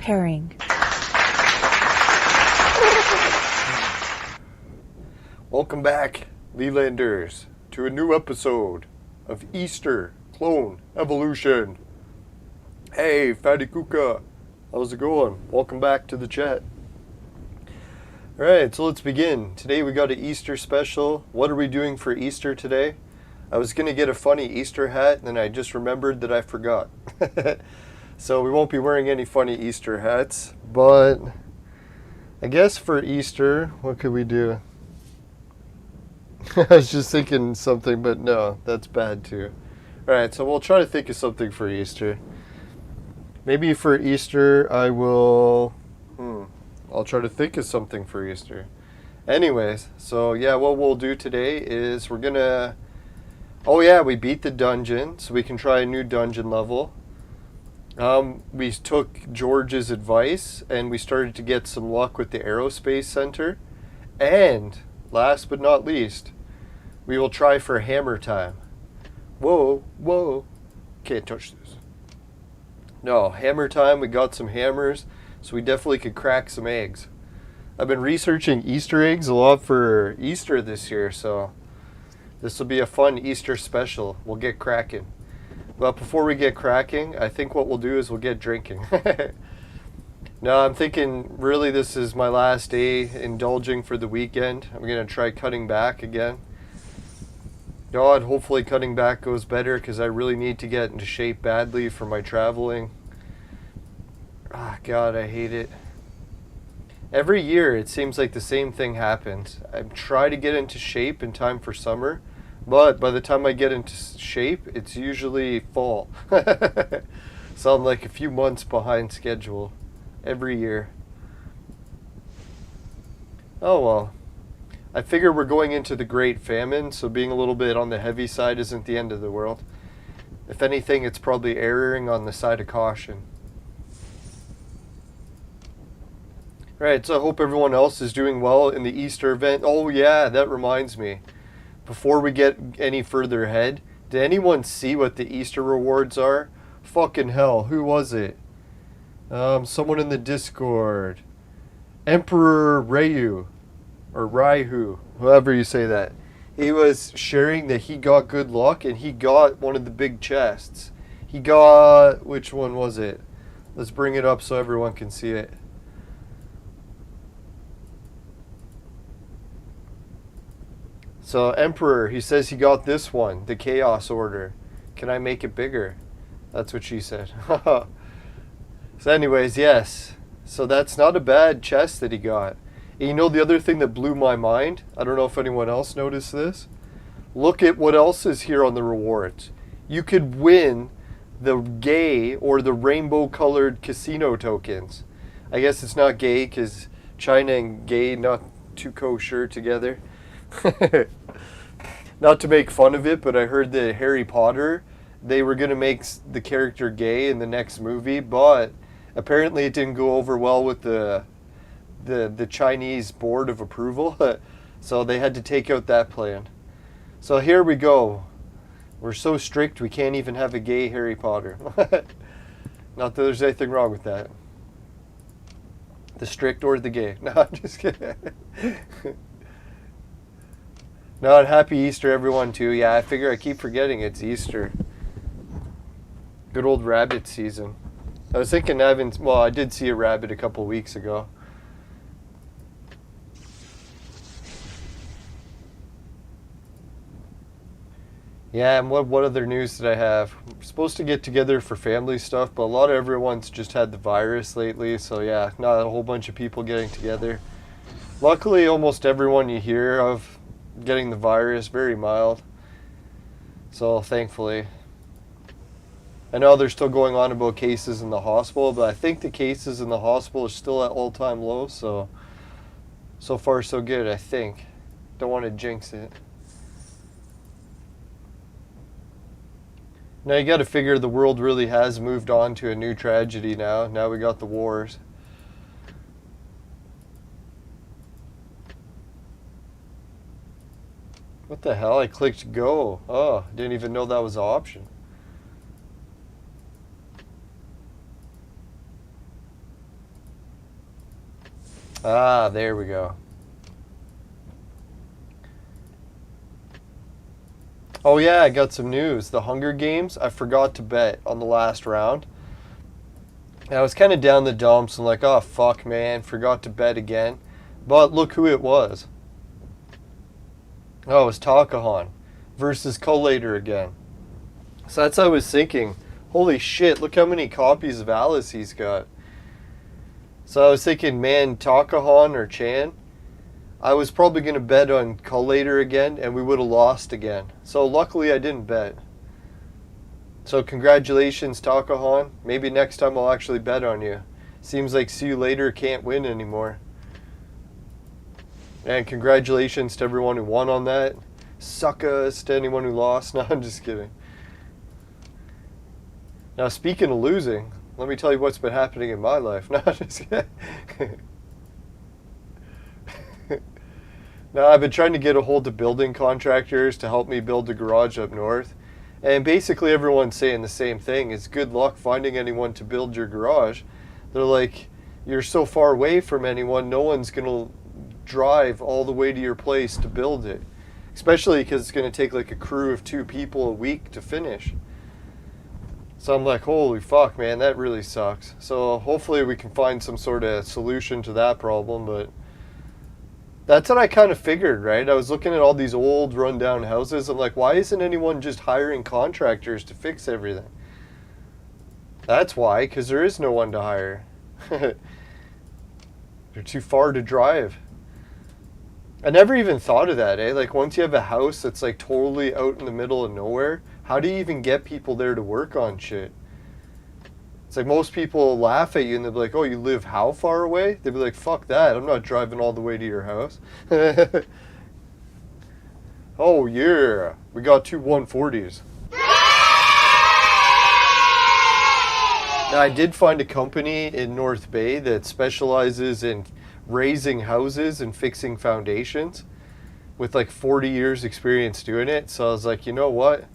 Preparing. Welcome back, Lelanders, to a new episode of Easter Clone Evolution. Hey, Fatty Kuka, how's it going? Welcome back to the chat. Alright, so let's begin. Today we got an Easter special. What are we doing for Easter today? I was going to get a funny Easter hat, and then I just remembered that I forgot. So we won't be wearing any funny Easter hats, but I guess for Easter, what could we do? I was just thinking something, but no, that's bad too. Alright, so we'll try to think of something for Easter. Maybe for Easter I will... I'll try to think of something for Easter. Anyways, so yeah, what we'll do today is we're gonna... Oh yeah, we beat the dungeon, so we can try a new dungeon level. We took George's advice, and we started to get some luck with the Aerospace Center. And, last but not least, we will try for hammer time. Whoa, whoa. Can't touch this. No, hammer time, we got some hammers, so we definitely could crack some eggs. I've been researching Easter eggs a lot for Easter this year, so... this will be a fun Easter special. We'll get cracking. But before we get cracking, I think what we'll do is we'll get drinking. No, I'm thinking really this is my last day indulging for the weekend. I'm going to try cutting back again. God, hopefully cutting back goes better because I really need to get into shape badly for my traveling. Ah, God, I hate it. Every year it seems like the same thing happens. I try to get into shape in time for summer. But by the time I get into shape, it's usually fall. So I'm like a few months behind schedule every year. Oh well. I figure we're going into the Great Famine, so being a little bit on the heavy side isn't the end of the world. If anything, it's probably erring on the side of caution. Right, so I hope everyone else is doing well in the Easter event. Oh yeah, that reminds me. Before we get any further ahead, did anyone see what the Easter rewards are? Fucking hell, who was it? Someone in the Discord. Emperor Ryu. Or Raihu, however you say that. He was sharing that he got good luck and he got one of the big chests. He got... which one was it? Let's bring it up so everyone can see it. So, Emperor, he says he got this one, the Chaos Order. Can I make it bigger? That's what she said. So anyways, yes. So that's not a bad chest that he got. And you know the other thing that blew my mind? I don't know if anyone else noticed this. Look at what else is here on the rewards. You could win the gay or the rainbow-colored casino tokens. I guess it's not gay because China and gay not too kosher together. Not to make fun of it, but I heard that Harry Potter, they were going to make the character gay in the next movie, but apparently it didn't go over well with the Chinese board of approval, so they had to take out that plan. So here we go. We're so strict we can't even have a gay Harry Potter. Not that there's anything wrong with that. The strict or the gay. No, I'm just kidding. No, and happy Easter everyone too. Yeah, I figure I keep forgetting it's Easter. Good old rabbit season. I was thinking I did see a rabbit a couple weeks ago. Yeah, and what other news did I have? We're supposed to get together for family stuff, but a lot of everyone's just had the virus lately, so yeah, not a whole bunch of people getting together. Luckily, almost everyone you hear of getting the virus, very mild. So, thankfully. I know they're still going on about cases in the hospital, but I think the cases in the hospital are still at all-time low, so far so good, I think. Don't want to jinx it. Now you gotta figure the world really has moved on to a new tragedy now. Now we got the wars. What the hell? I clicked go. Oh, didn't even know that was an option. Ah, there we go. Oh yeah, I got some news. The Hunger Games, I forgot to bet on the last round. And I was kind of down the dumps and like, oh fuck man, forgot to bet again. But look who it was. Oh, it was Takahan versus Collator again. So that's what I was thinking. Holy shit, look how many copies of Alice he's got. So I was thinking, man, Takahan or Chan. I was probably going to bet on Collator again, and we would have lost again. So luckily I didn't bet. So congratulations, Takahan. Maybe next time I'll actually bet on you. Seems like See You Later can't win anymore. And congratulations to everyone who won on that. Suckers to anyone who lost. No, I'm just kidding. Now, speaking of losing, let me tell you what's been happening in my life. No, I'm just kidding. Now, I've been trying to get a hold of building contractors to help me build a garage up north. And basically everyone's saying the same thing. It's good luck finding anyone to build your garage. They're like, you're so far away from anyone, no one's going to drive all the way to your place to build it. Especially because it's going to take like a crew of 2 people a week to finish. So I'm like, holy fuck, man, that really sucks. So hopefully we can find some sort of solution to that problem, but that's what I kind of figured, right? I was looking at all these old rundown houses. I'm like, why isn't anyone just hiring contractors to fix everything? That's why, because there is no one to hire. They're too far to drive. I never even thought of that, eh? Like, once you have a house that's like totally out in the middle of nowhere, how do you even get people there to work on shit? It's like most people laugh at you and they'll be like, oh, you live how far away? They'd be like, fuck that, I'm not driving all the way to your house. Oh yeah, we got 2 140s. Now, I did find a company in North Bay that specializes in raising houses and fixing foundations with like 40 years experience doing it. So I was like, you know what?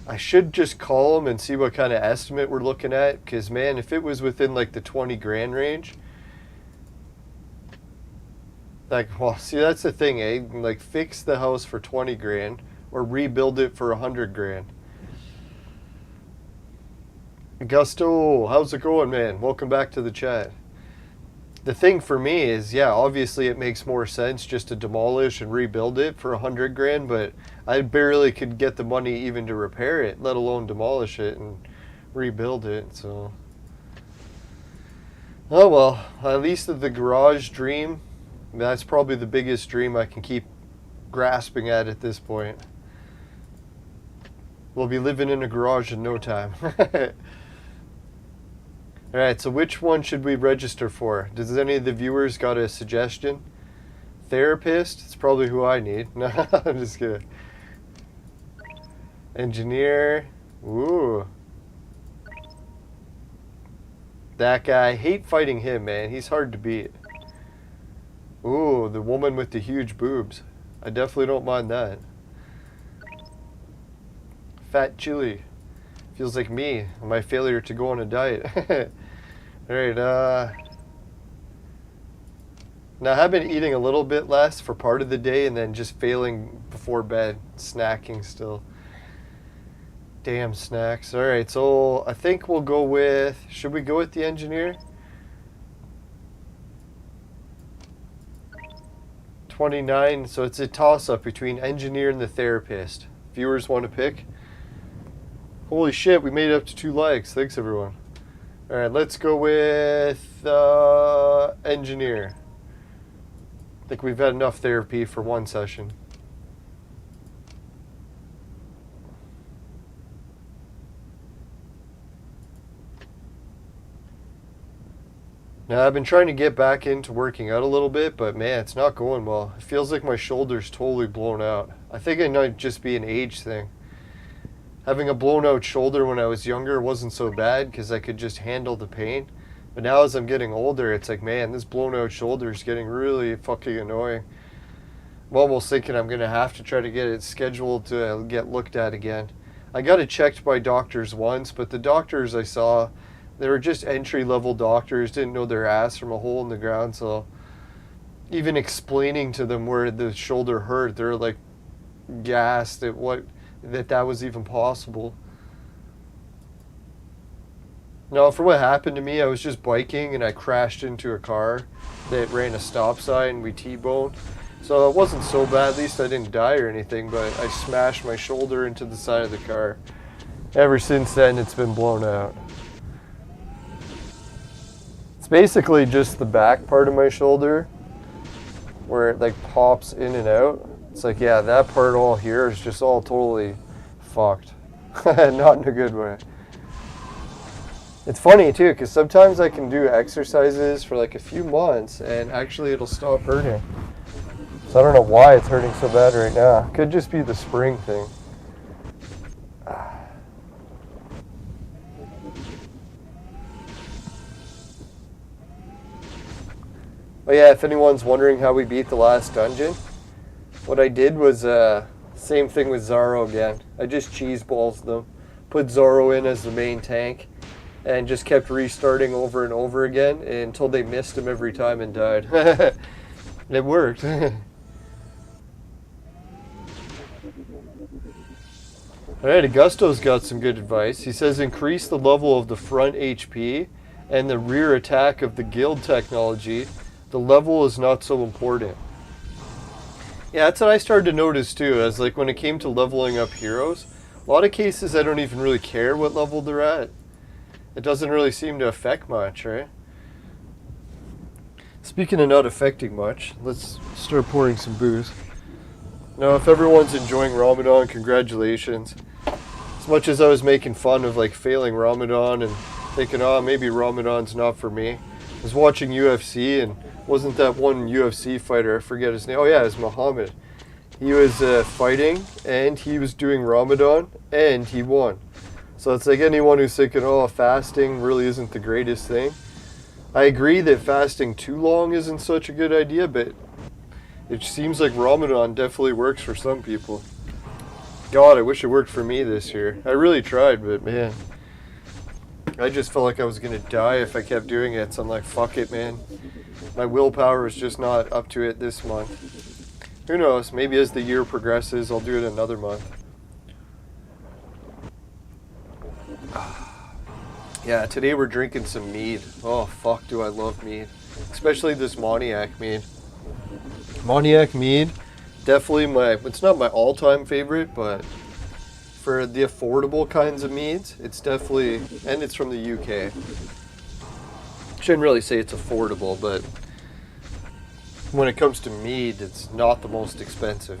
I should just call them and see what kind of estimate we're looking at. Because, man, if it was within like the 20 grand range, like, well, see, that's the thing, eh? Like, fix the house for 20 grand or rebuild it for 100 grand. Augusto, how's it going, man? Welcome back to the chat. The thing for me is, yeah, obviously it makes more sense just to demolish and rebuild it for 100 grand, but I barely could get the money even to repair it, let alone demolish it and rebuild it, so. Oh well, at least the garage dream, that's probably the biggest dream I can keep grasping at this point. We'll be living in a garage in no time. Alright, so which one should we register for? Does any of the viewers got a suggestion? Therapist? It's probably who I need. No, I'm just kidding. Engineer. Ooh. That guy. I hate fighting him, man. He's hard to beat. Ooh, the woman with the huge boobs. I definitely don't mind that. Fat chili. Feels like me, my failure to go on a diet. Alright, now I have been eating a little bit less for part of the day and then just failing before bed, snacking still. Damn snacks. Alright, so I think we'll go with, should we go with the engineer? 29, so it's a toss-up between engineer and the therapist. Viewers want to pick? Holy shit, we made it up to 2 likes. Thanks, everyone. Alright, let's go with engineer. I think we've had enough therapy for 1 session. Now, I've been trying to get back into working out a little bit, but man, it's not going well. It feels like my shoulder's totally blown out. I think it might just be an age thing. Having a blown out shoulder when I was younger wasn't so bad because I could just handle the pain. But now as I'm getting older, it's like, man, this blown out shoulder is getting really fucking annoying. I'm almost thinking I'm going to have to try to get it scheduled to get looked at again. I got it checked by doctors once, but the doctors I saw, they were just entry-level doctors, didn't know their ass from a hole in the ground, so even explaining to them where the shoulder hurt, they're like gassed at that was even possible. No, for what happened to me, I was just biking and I crashed into a car that ran a stop sign. We T-boned. So it wasn't so bad. At least I didn't die or anything, but I smashed my shoulder into the side of the car. Ever since then, it's been blown out. It's basically just the back part of my shoulder where it like pops in and out. It's like, yeah, that part all here is just all totally fucked. Not in a good way. It's funny too, because sometimes I can do exercises for like a few months and actually it'll stop hurting. So I don't know why it's hurting so bad right now. Could just be the spring thing. Oh yeah, if anyone's wondering how we beat the last dungeon, what I did was same thing with Zaro again. I just cheese balls them, put Zaro in as the main tank, and just kept restarting over and over again until they missed him every time and died. It worked. Alright, Augusto's got some good advice. He says increase the level of the front HP and the rear attack of the guild technology. The level is not so important. Yeah, that's what I started to notice too, as like when it came to leveling up heroes, a lot of cases I don't even really care what level they're at. It doesn't really seem to affect much, right? Speaking of not affecting much, let's start pouring some booze. Now, if everyone's enjoying Ramadan, congratulations. As much as I was making fun of like failing Ramadan and thinking, oh, maybe Ramadan's not for me, I was watching UFC and wasn't that one UFC fighter, I forget his name, oh yeah, it was Muhammad. He was fighting and he was doing Ramadan and he won. So it's like anyone who's thinking, oh, fasting really isn't the greatest thing. I agree that fasting too long isn't such a good idea, but it seems like Ramadan definitely works for some people. God, I wish it worked for me this year. I really tried, but man, I just felt like I was going to die if I kept doing it. So I'm like, fuck it, man. My willpower is just not up to it this month. Who knows? Maybe as the year progresses, I'll do it another month. Yeah, today we're drinking some mead. Oh, fuck, do I love mead. Especially this Moniac mead. Moniac mead, definitely it's not my all-time favorite, but for the affordable kinds of meads, it's definitely, and it's from the UK. Shouldn't really say it's affordable, but when it comes to mead, it's not the most expensive.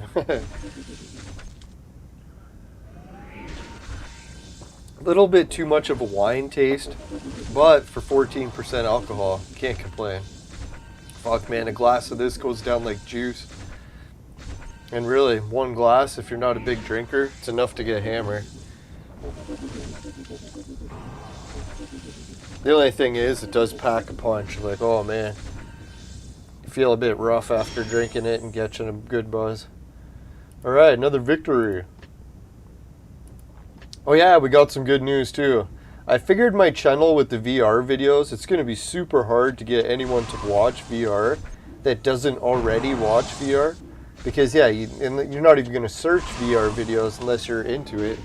A little bit too much of a wine taste, but for 14% alcohol, can't complain. Fuck man, a glass of this goes down like juice. And really, one glass, if you're not a big drinker, it's enough to get hammered. The only thing is, it does pack a punch. Like, oh man, you feel a bit rough after drinking it and getting a good buzz. Alright, another victory. Oh yeah, we got some good news too. I figured my channel with the VR videos, it's going to be super hard to get anyone to watch VR that doesn't already watch VR. Because yeah, you're not even going to search VR videos unless you're into it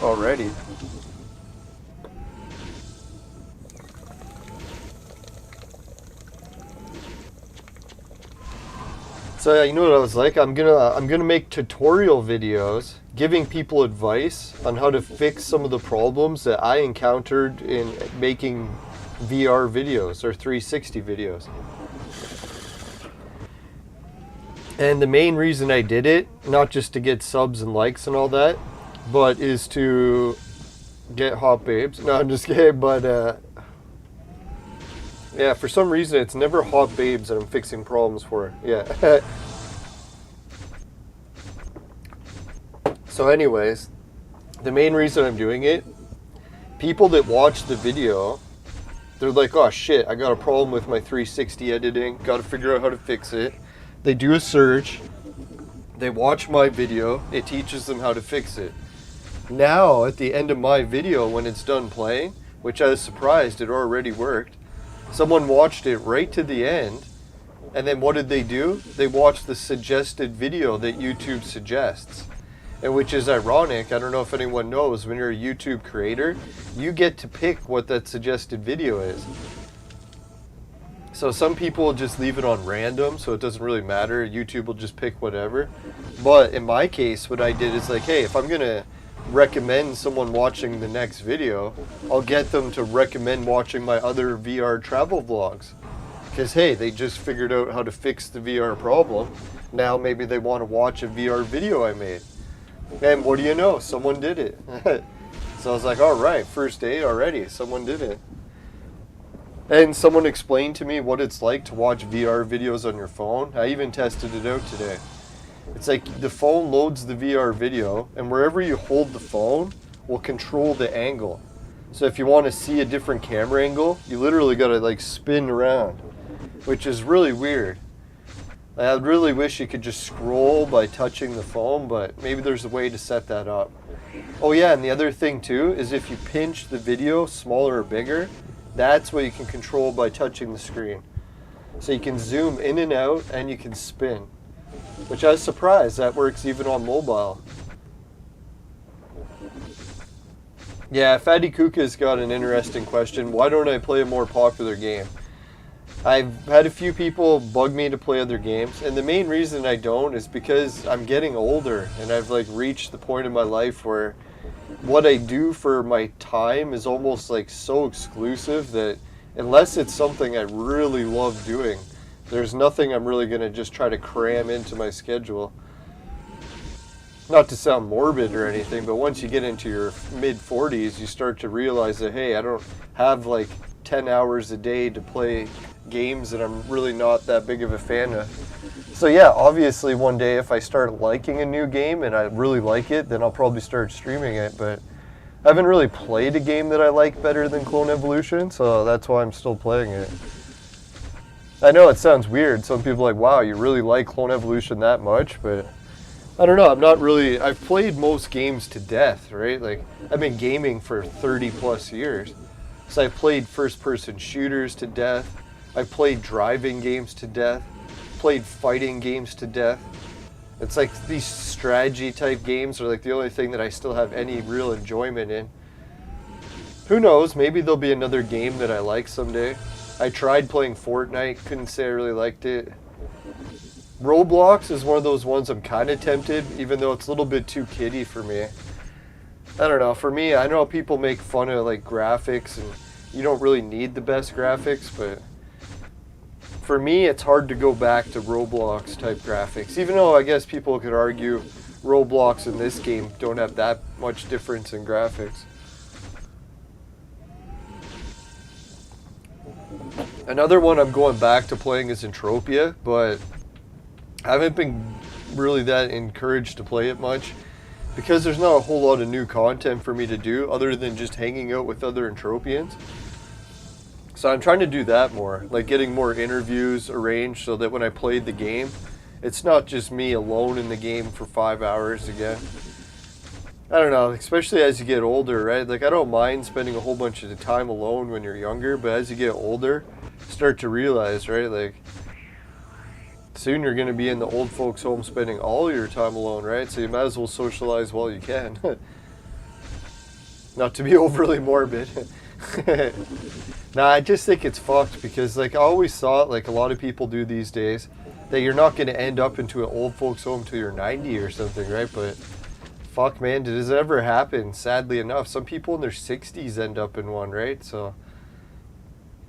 already. So yeah, you know what I was like? I'm gonna make tutorial videos giving people advice on how to fix some of the problems that I encountered in making VR videos or 360 videos. And the main reason I did it, not just to get subs and likes and all that, but is to get hot babes. No, I'm just kidding, but yeah, for some reason it's never hot babes that I'm fixing problems for. Yeah. So anyways, the main reason I'm doing it, people that watch the video, they're like, oh shit, I got a problem with my 360 editing, gotta figure out how to fix it. They do a search, they watch my video, it teaches them how to fix it. Now, at the end of my video, when it's done playing, which I was surprised it already worked, someone watched it right to the end, And then what did they do? They watched the suggested video that YouTube suggests. And which is ironic. I don't know if anyone knows, when you're a YouTube creator, you get to pick what that suggested video is. So some people will just leave it on random, so it doesn't really matter. YouTube will just pick whatever. But in my case, what I did is like, hey, if I'm going to recommend someone watching the next video, I'll get them to recommend watching my other VR travel vlogs. Because, hey, they just figured out how to fix the VR problem. Now maybe they want to watch a VR video I made. And what do you know? Someone did it. So I was like, all right, first day already. Someone did it. And someone explained to me what it's like to watch VR videos on your phone. I even tested it out today. It's like the phone loads the VR video, and wherever you hold the phone will control the angle. So if you want to see a different camera angle, you literally got to like spin around, which is really weird. I really wish you could just scroll by touching the phone, but maybe there's a way to set that up. Oh yeah, and the other thing too is if you pinch the video smaller or bigger, that's what you can control by touching the screen. So you can zoom in and out, and you can spin. Which I was surprised that works even on mobile. Yeah, Fatty Kuka's got an interesting question. Why don't I play a more popular game? I've had a few people bug me to play other games, and the main reason I don't is because I'm getting older, and I've like reached the point in my life where what I do for my time is almost like so exclusive that unless it's something I really love doing, there's nothing I'm really going to just try to cram into my schedule. Not to sound morbid or anything, but once you get into your mid-40s, you start to realize that, hey, I don't have like 10 hours a day to play games that I'm really not that big of a fan of. So yeah, obviously one day if I start liking a new game and I really like it, then I'll probably start streaming it, but I haven't really played a game that I like better than Clone Evolution, so that's why I'm still playing it. I know it sounds weird. Some people are like, wow, you really like Clone Evolution that much, but I don't know, I'm not really, I've played most games to death, right? Like, I've been gaming for 30 plus years. So I've played first-person shooters to death. I've played driving games to death. Played fighting games to death. It's like these strategy type games are like the only thing that I still have any real enjoyment in. Who knows, maybe there'll be another game that I like someday. I tried playing Fortnite, couldn't say I really liked it. Roblox is one of those ones I'm kind of tempted, even though it's a little bit too kiddie for me. I don't know, for me, I know people make fun of like graphics and you don't really need the best graphics, but for me, it's hard to go back to Roblox type graphics, even though I guess people could argue Roblox and this game don't have that much difference in graphics. Another one I'm going back to playing is Entropia, but I haven't been really that encouraged to play it much because there's not a whole lot of new content for me to do other than just hanging out with other Entropians. So I'm trying to do that more, like getting more interviews arranged so that when I play the game, it's not just me alone in the game for 5 hours again. I don't know, especially as you get older, right? Like I don't mind spending a whole bunch of the time alone when you're younger, but as you get older, you start to realize, right? Like soon you're going to be in the old folks home spending all your time alone, right? So you might as well socialize while you can. Not to be overly morbid. Nah, I just think it's fucked because like I always thought, like a lot of people do these days, that you're not going to end up into an old folks home till you're 90 or something, right? But fuck, man, does it ever happen? Sadly enough, some people in their 60s end up in one, right? So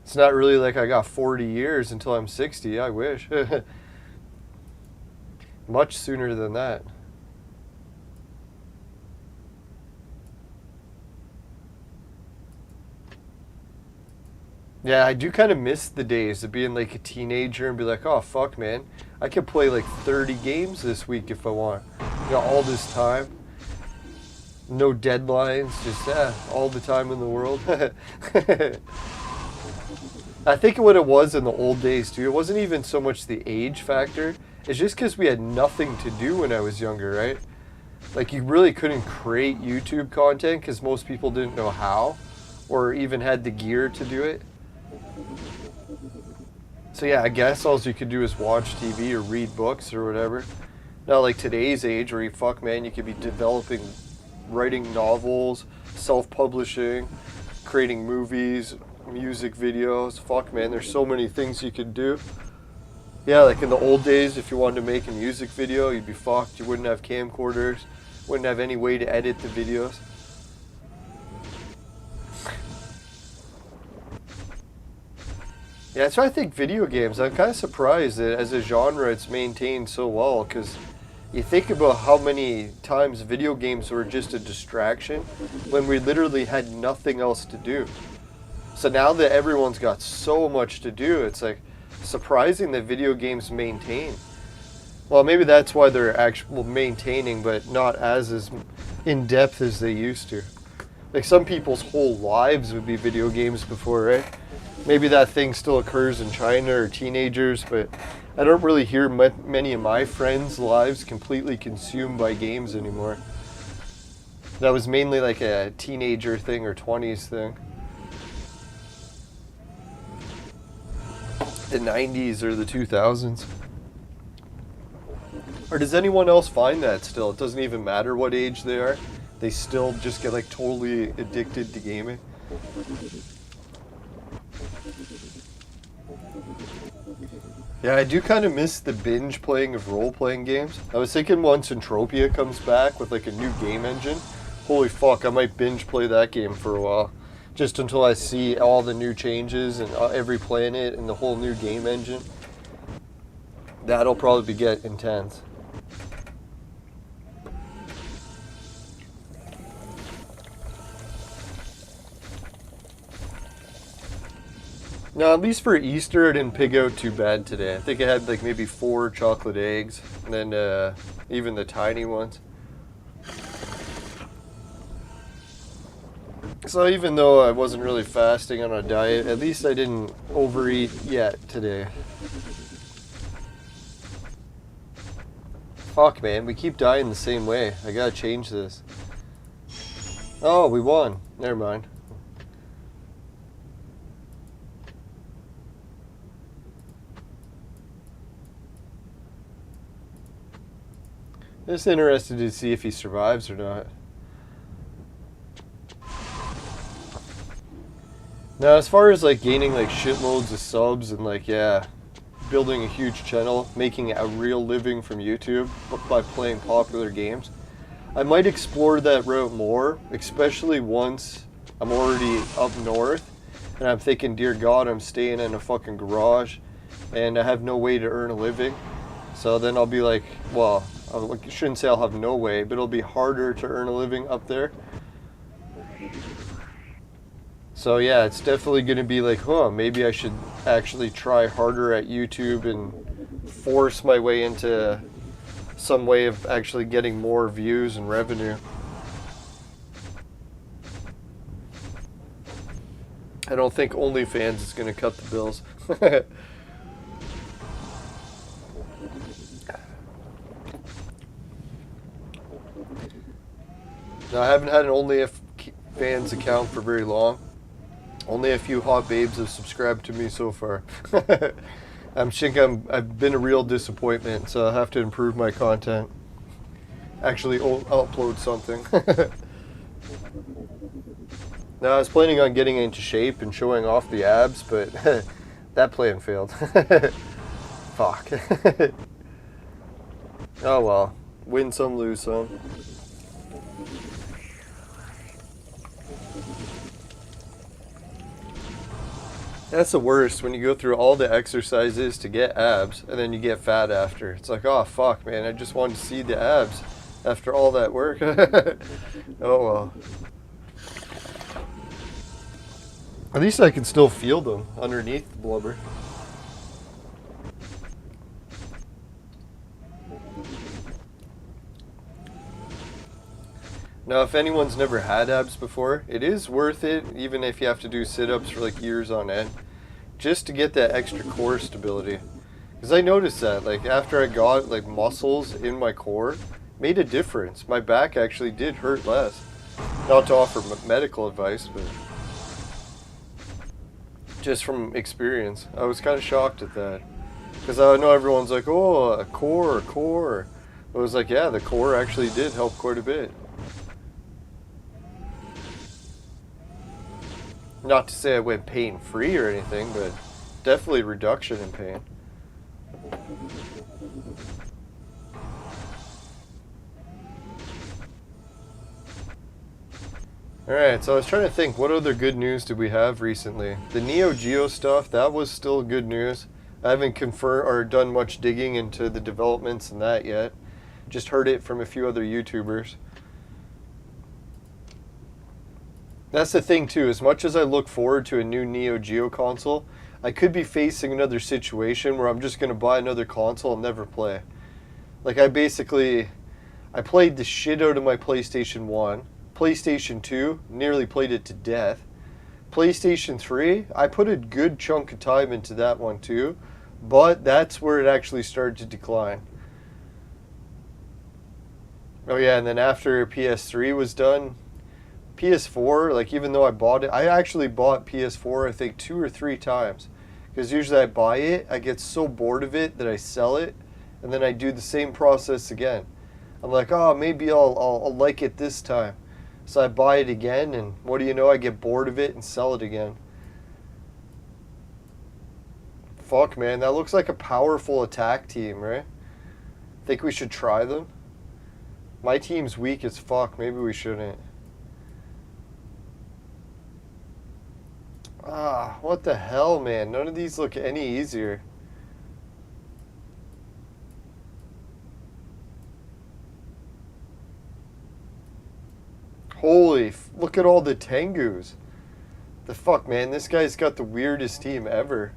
it's not really like I got 40 years until I'm 60. I wish. Much sooner than that. Yeah, I do kind of miss the days of being like a teenager and be like, oh fuck, man, I could play like 30 games this week if I want. You know, all this time. No deadlines, just all the time in the world. I think what it was in the old days too, it wasn't even so much the age factor. It's just because we had nothing to do when I was younger, right? Like you really couldn't create YouTube content because most people didn't know how or even had the gear to do it. So yeah, I guess all you could do is watch TV or read books or whatever. Not like today's age where fuck man, you could be developing, writing novels, self-publishing, creating movies, music videos. Fuck man, there's so many things you could do. Yeah, like in the old days, if you wanted to make a music video, you'd be fucked. You wouldn't have camcorders, wouldn't have any way to edit the videos. Yeah, that's why I think video games, I'm kind of surprised that as a genre it's maintained so well, because you think about how many times video games were just a distraction when we literally had nothing else to do. So now that everyone's got so much to do, it's like surprising that video games maintain. Well, maybe that's why they're actually maintaining, but not as in depth as they used to. Like some people's whole lives would be video games before, right? Maybe that thing still occurs in China or teenagers, but I don't really hear many of my friends' lives completely consumed by games anymore. That was mainly like a teenager thing or 20s thing. The 90s or the 2000s. Or does anyone else find that still? It doesn't even matter what age they are. They still just get like totally addicted to gaming. Yeah, I do kind of miss the binge playing of role-playing games. I was thinking once Entropia comes back with like a new game engine, holy fuck, I might binge play that game for a while. Just until I see all the new changes and every planet and the whole new game engine. That'll probably get intense. No, at least for Easter, I didn't pig out too bad today. I think I had like maybe 4 chocolate eggs, and then even the tiny ones. So even though I wasn't really fasting on a diet, at least I didn't overeat yet today. Fuck man, we keep dying the same way. I gotta change this. Oh, we won. Never mind. Just interested to see if he survives or not. Now, as far as like gaining like shitloads of subs and like, yeah, building a huge channel, making a real living from YouTube by playing popular games, I might explore that route more, especially once I'm already up north and I'm thinking, dear God, I'm staying in a fucking garage and I have no way to earn a living. So then I'll be like, well, I shouldn't say I'll have no way, but it'll be harder to earn a living up there. So yeah, it's definitely going to be like, maybe I should actually try harder at YouTube and force my way into some way of actually getting more views and revenue. I don't think OnlyFans is going to cut the bills. No, I haven't had an OnlyFans account for very long. Only a few hot babes have subscribed to me so far. I've been a real disappointment, so I'll have to improve my content. Actually, upload something. Now, I was planning on getting into shape and showing off the abs, but that plan failed. Fuck. Oh well. Win some, lose some. That's the worst, when you go through all the exercises to get abs and then you get fat after. It's like, oh fuck man, I just wanted to see the abs after all that work. Oh well. At least I can still feel them underneath the blubber. Now, if anyone's never had abs before, it is worth it, even if you have to do sit-ups for like years on end, just to get that extra core stability. Because I noticed that, like, after I got like muscles in my core, made a difference. My back actually did hurt less. Not to offer medical advice, but Just from experience. I was kind of shocked at that. Because I know everyone's like, oh, a core. I was like, yeah, the core actually did help quite a bit. Not to say I went pain-free or anything, but definitely reduction in pain. Alright, so I was trying to think, what other good news did we have recently? The Neo Geo stuff, that was still good news. I haven't confirmed or done much digging into the developments in that yet. Just heard it from a few other YouTubers. That's the thing too, as much as I look forward to a new Neo Geo console, I could be facing another situation where I'm just going to buy another console and never play. Like I played the shit out of my PlayStation 1. PlayStation 2, nearly played it to death. PlayStation 3, I put a good chunk of time into that one too, but that's where it actually started to decline. Oh yeah, and then after PS3 was done, PS4, like even though I bought it, I actually bought PS4 I think 2 or 3 times. Because usually I buy it, I get so bored of it that I sell it, and then I do the same process again. I'm like, oh, maybe I'll like it this time. So I buy it again, and what do you know, I get bored of it and sell it again. Fuck, man, that looks like a powerful attack team, right? Think we should try them? My team's weak as fuck, maybe we shouldn't. Ah, what the hell, man? None of these look any easier. Holy, look at all the Tengus. The fuck, man, this guy's got the weirdest team ever.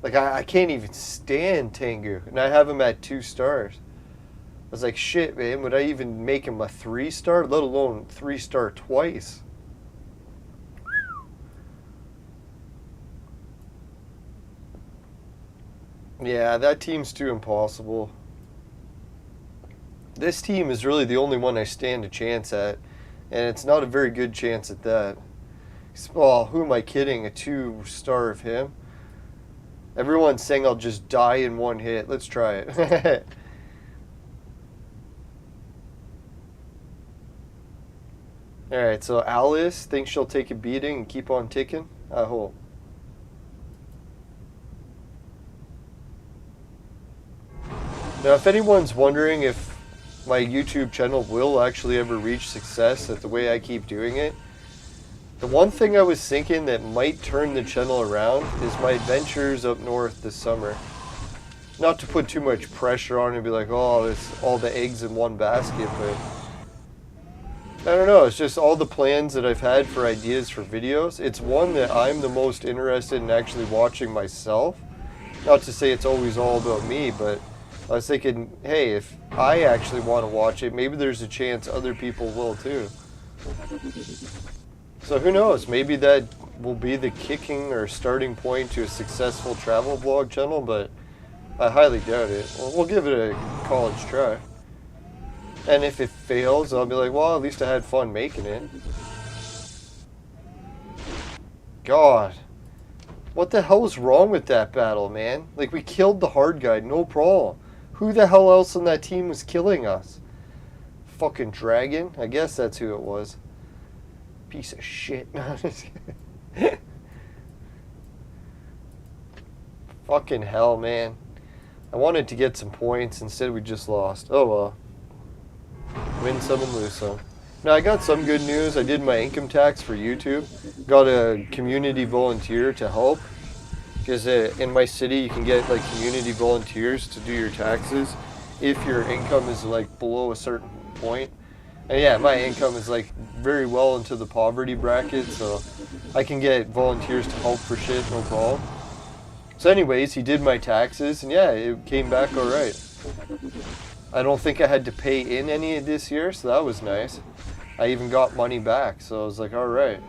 Like, I can't even stand Tengu, and I have him at 2 stars. I was like, shit, man, would I even make him a 3-star, let alone 3-star twice? Yeah, that team's too impossible. This team is really the only one I stand a chance at, and it's not a very good chance at that. Oh, who am I kidding? A 2-star of him? Everyone's saying I'll just die in one hit. Let's try it. Alright, so Alice thinks she'll take a beating and keep on ticking? I hope. Now, if anyone's wondering if my YouTube channel will actually ever reach success at the way I keep doing it, the one thing I was thinking that might turn the channel around is my adventures up north this summer. Not to put too much pressure on it and be like, oh, it's all the eggs in one basket, but I don't know, it's just all the plans that I've had for ideas for videos. It's one that I'm the most interested in actually watching myself. Not to say it's always all about me, but I was thinking, hey, if I actually want to watch it, maybe there's a chance other people will too. So who knows, maybe that will be the kicking or starting point to a successful travel vlog channel, but I highly doubt it. We'll give it a college try. And if it fails, I'll be like, well, at least I had fun making it. God. What the hell was wrong with that battle, man? Like, we killed the hard guy, no problem. Who the hell else on that team was killing us? Fucking dragon? I guess that's who it was. Piece of shit. Fucking hell, man. I wanted to get some points, instead we just lost. Oh well. Win some and lose some. Now, I got some good news. I did my income tax for YouTube. Got a community volunteer to help. Because in my city, you can get like community volunteers to do your taxes if your income is like below a certain point. And yeah, my income is like very well into the poverty bracket, so I can get volunteers to help for shit, no problem. So anyways, he did my taxes, and yeah, it came back alright. I don't think I had to pay in any this year, so that was nice. I even got money back, so I was like, alright.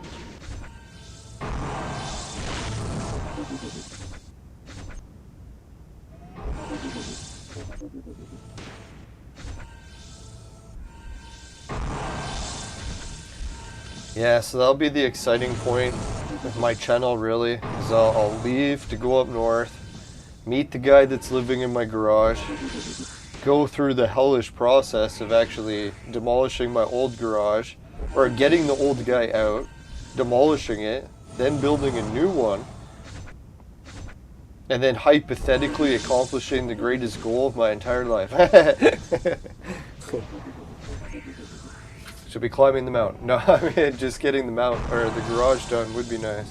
Yeah, so that'll be the exciting point. with my channel really is I'll leave to go up north, meet the guy that's living in my garage, go through the hellish process of actually demolishing my old garage, or getting the old guy out, demolishing it, then building a new one, and then hypothetically accomplishing the greatest goal of my entire life. Should be climbing the mountain. No, I mean, just getting the mountain or the garage done would be nice.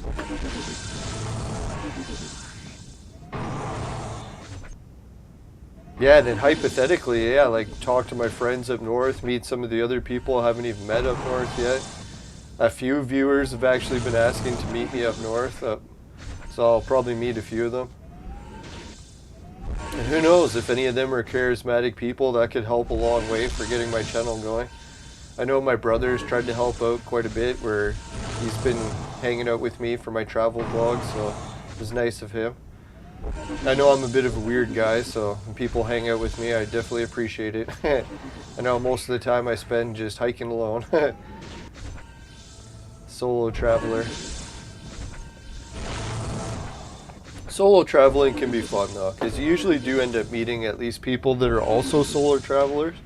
Yeah, then hypothetically, yeah, like talk to my friends up north, meet some of the other people I haven't even met up north yet. A few viewers have actually been asking to meet me up north, so I'll probably meet a few of them. And who knows, if any of them are charismatic people, that could help a long way for getting my channel going. I know my brother's tried to help out quite a bit, where he's been hanging out with me for my travel vlogs, so it was nice of him. I know I'm a bit of a weird guy, so when people hang out with me, I definitely appreciate it. I know most of the time I spend just hiking alone. Solo traveler. Solo traveling can be fun though, because you usually do end up meeting at least people that are also solo travelers.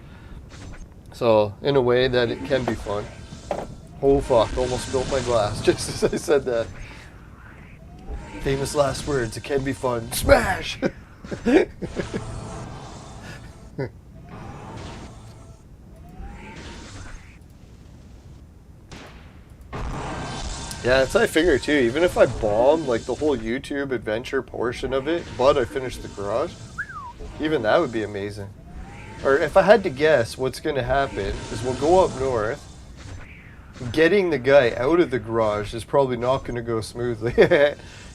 So, in a way that it can be fun. Oh fuck, almost spilled my glass just as I said that. Famous last words, it can be fun. Smash! Yeah, that's what I figure too. Even if I bomb like the whole YouTube adventure portion of it, but I finish the garage, even that would be amazing. Or if I had to guess, what's going to happen is we'll go up north. Getting the guy out of the garage is probably not going to go smoothly.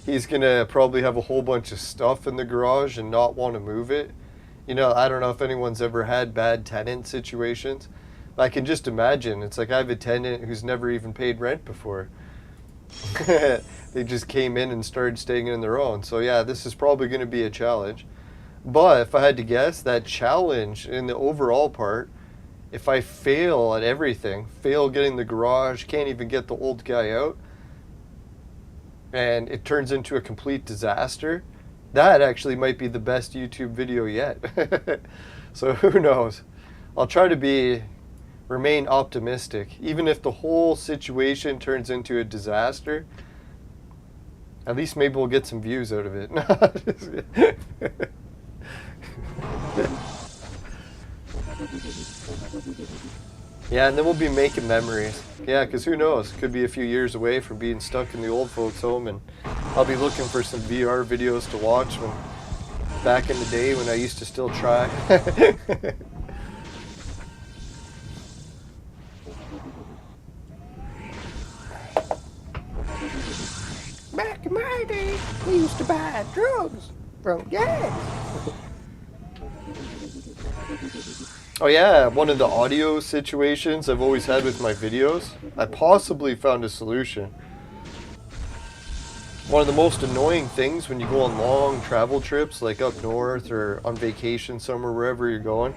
He's going to probably have a whole bunch of stuff in the garage and not want to move it. You know, I don't know if anyone's ever had bad tenant situations. I can just imagine. It's like I have a tenant who's never even paid rent before. They just came in and started staying in their own. So yeah, this is probably going to be a challenge. But if I had to guess, that challenge in the overall part, if I fail at everything, fail getting the garage, can't even get the old guy out, and it turns into a complete disaster, that actually might be the best YouTube video yet. So who knows? I'll try to remain optimistic. Even if the whole situation turns into a disaster, at least maybe we'll get some views out of it. Yeah, and then we'll be making memories. Yeah, because who knows? Could be a few years away from being stuck in the old folks' home, and I'll be looking for some VR videos to watch when back in the day when I used to still try. Back in my day, we used to buy drugs from Jade. Oh yeah, one of the audio situations I've always had with my videos, I possibly found a solution. One of the most annoying things when you go on long travel trips, like up north or on vacation somewhere, wherever you're going,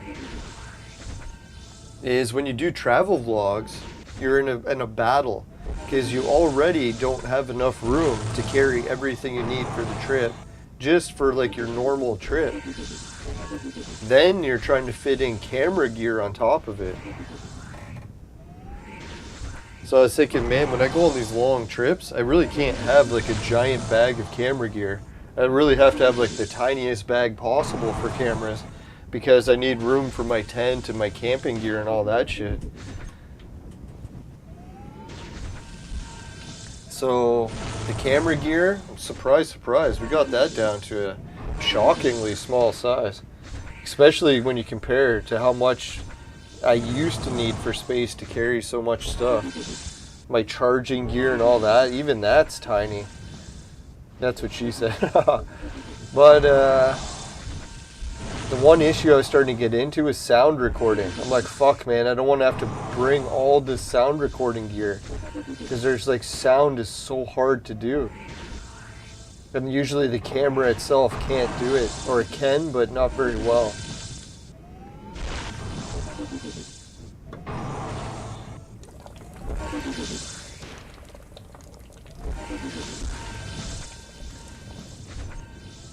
is when you do travel vlogs, you're in a battle, because you already don't have enough room to carry everything you need for the trip, just for like your normal trip. Then you're trying to fit in camera gear on top of it. So I was thinking, man, when I go on these long trips, I really can't have like a giant bag of camera gear. I really have to have like the tiniest bag possible for cameras, because I need room for my tent and my camping gear and all that shit. So the camera gear, surprise, surprise, we got that down to a shockingly small size. Especially when you compare to how much I used to need for space to carry so much stuff. My charging gear and all that, even that's tiny. That's what she said. But the one issue I was starting to get into is sound recording. I'm like, fuck man, I don't want to have to bring all this sound recording gear, because there's like, sound is so hard to do. And usually the camera itself can't do it, or it can, but not very well.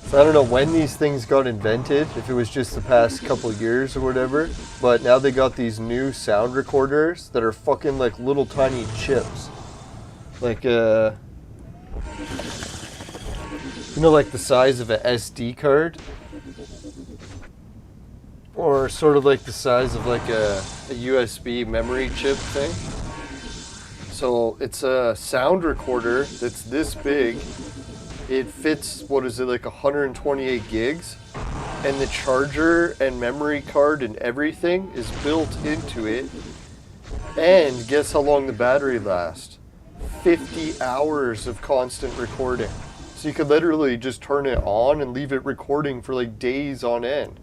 So I don't know when these things got invented, if it was just the past couple years or whatever, but now they got these new sound recorders that are fucking like little tiny chips. Like, you know, like the size of an SD card? Or sort of like the size of like a USB memory chip thing. So it's a sound recorder that's this big. It fits, what is it, like 128 gigs? And the charger and memory card and everything is built into it. And guess how long the battery lasts? 50 hours of constant recording. So you could literally just turn it on and leave it recording for like days on end.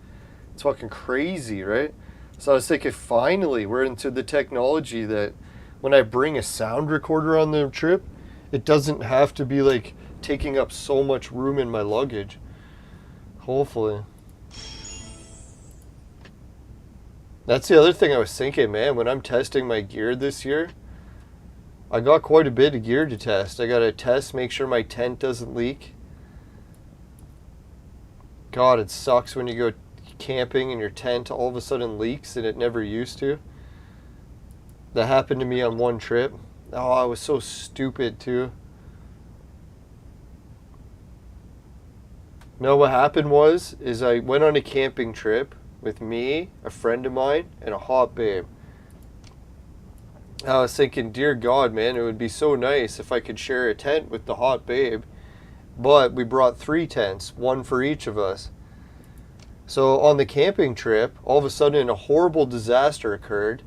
It's fucking crazy, right? So I was thinking, finally, we're into the technology that when I bring a sound recorder on the trip, it doesn't have to be like taking up so much room in my luggage. Hopefully. That's the other thing I was thinking, man, when I'm testing my gear this year, I got quite a bit of gear to test. I got to test, make sure my tent doesn't leak. God, it sucks when you go camping and your tent all of a sudden leaks and it never used to. That happened to me on one trip. Oh, I was so stupid too. No, what happened is I went on a camping trip with me, a friend of mine, and a hot babe. I was thinking, dear God, man, it would be so nice if I could share a tent with the hot babe. But we brought 3 tents, one for each of us. So on the camping trip, all of a sudden a horrible disaster occurred.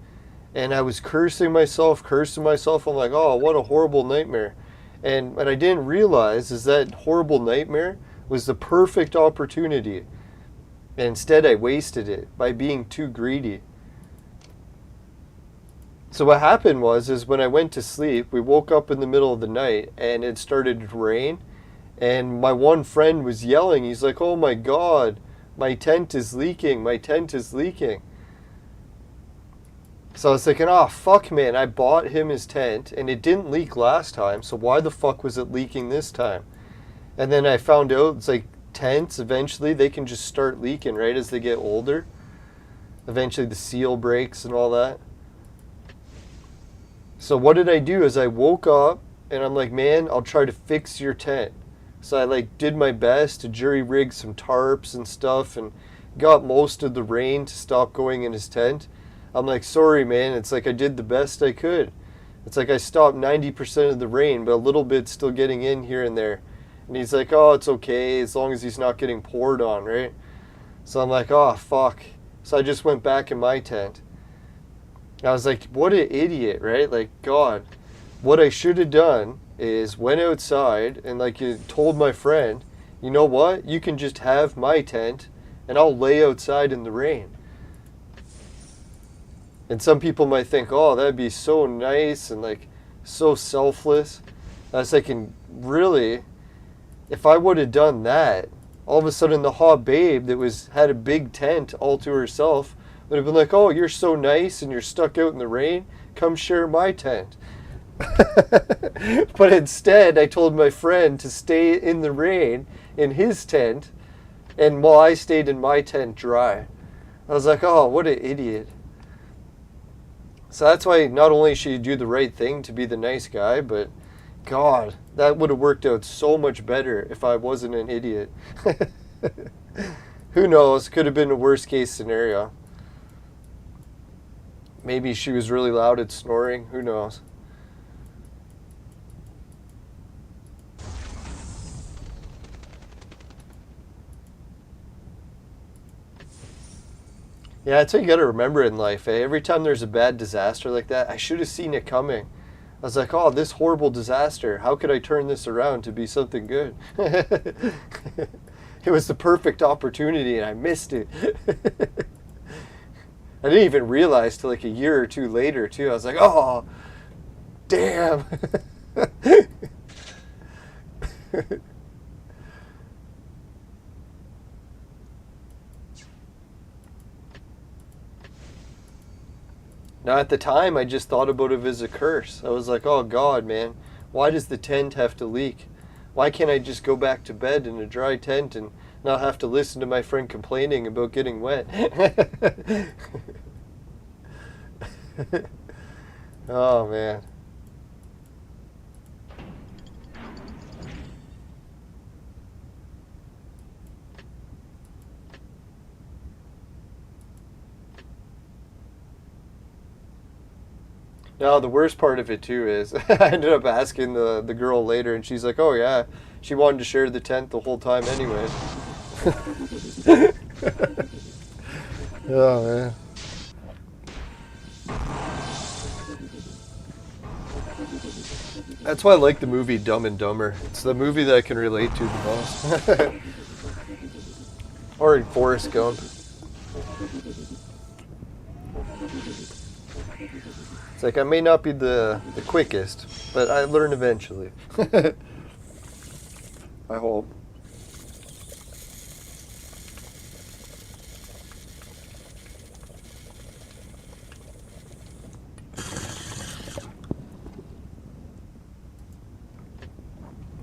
And I was cursing myself. I'm like, oh, what a horrible nightmare. And what I didn't realize is that horrible nightmare was the perfect opportunity. And instead I wasted it by being too greedy. So what happened is when I went to sleep, we woke up in the middle of the night and it started to rain. And my one friend was yelling. He's like, oh my God, my tent is leaking. My tent is leaking. So I was thinking, oh, fuck, man, I bought him his tent, and it didn't leak last time, so why the fuck was it leaking this time? And then I found out, it's like tents, eventually, they can just start leaking, right, as they get older. Eventually the seal breaks and all that. So what did I do is I woke up, and I'm like, man, I'll try to fix your tent. So I, like, did my best to jury-rig some tarps and stuff, and got most of the rain to stop going in his tent. I'm like, sorry, man. It's like I did the best I could. It's like I stopped 90% of the rain, but a little bit's still getting in here and there. And he's like, oh, it's okay as long as he's not getting poured on, right? So I'm like, oh, fuck. So I just went back in my tent. I was like, what an idiot, right? Like, God, what I should have done is went outside and like you told my friend, you know what? You can just have my tent and I'll lay outside in the rain. And some people might think, oh, that'd be so nice and like so selfless. I was thinking, really, if I would have done that, all of a sudden the hot babe that had a big tent all to herself would have been like, oh, you're so nice and you're stuck out in the rain. Come share my tent. But instead, I told my friend to stay in the rain in his tent, and while I stayed in my tent dry. I was like, oh, what an idiot. So that's why not only should you do the right thing to be the nice guy, but God, that would have worked out so much better if I wasn't an idiot. Who knows? Could have been a worst case scenario. Maybe she was really loud at snoring. Who knows? Yeah, that's what you gotta remember in life, eh? Every time there's a bad disaster like that, I should have seen it coming. I was like, oh, this horrible disaster, how could I turn this around to be something good? It was the perfect opportunity and I missed it. I didn't even realize till like a year or two later, too. I was like, oh, damn. Now, at the time, I just thought about it as a curse. I was like, oh, God, man, why does the tent have to leak? Why can't I just go back to bed in a dry tent and not have to listen to my friend complaining about getting wet? Oh, man. No, the worst part of it too is I ended up asking the girl later, and she's like, "Oh yeah, she wanted to share the tent the whole time anyway." Oh man. That's why I like the movie Dumb and Dumber. It's the movie that I can relate to the most. Or in Forrest Gump. It's like, I may not be the quickest, but I learn eventually. I hope.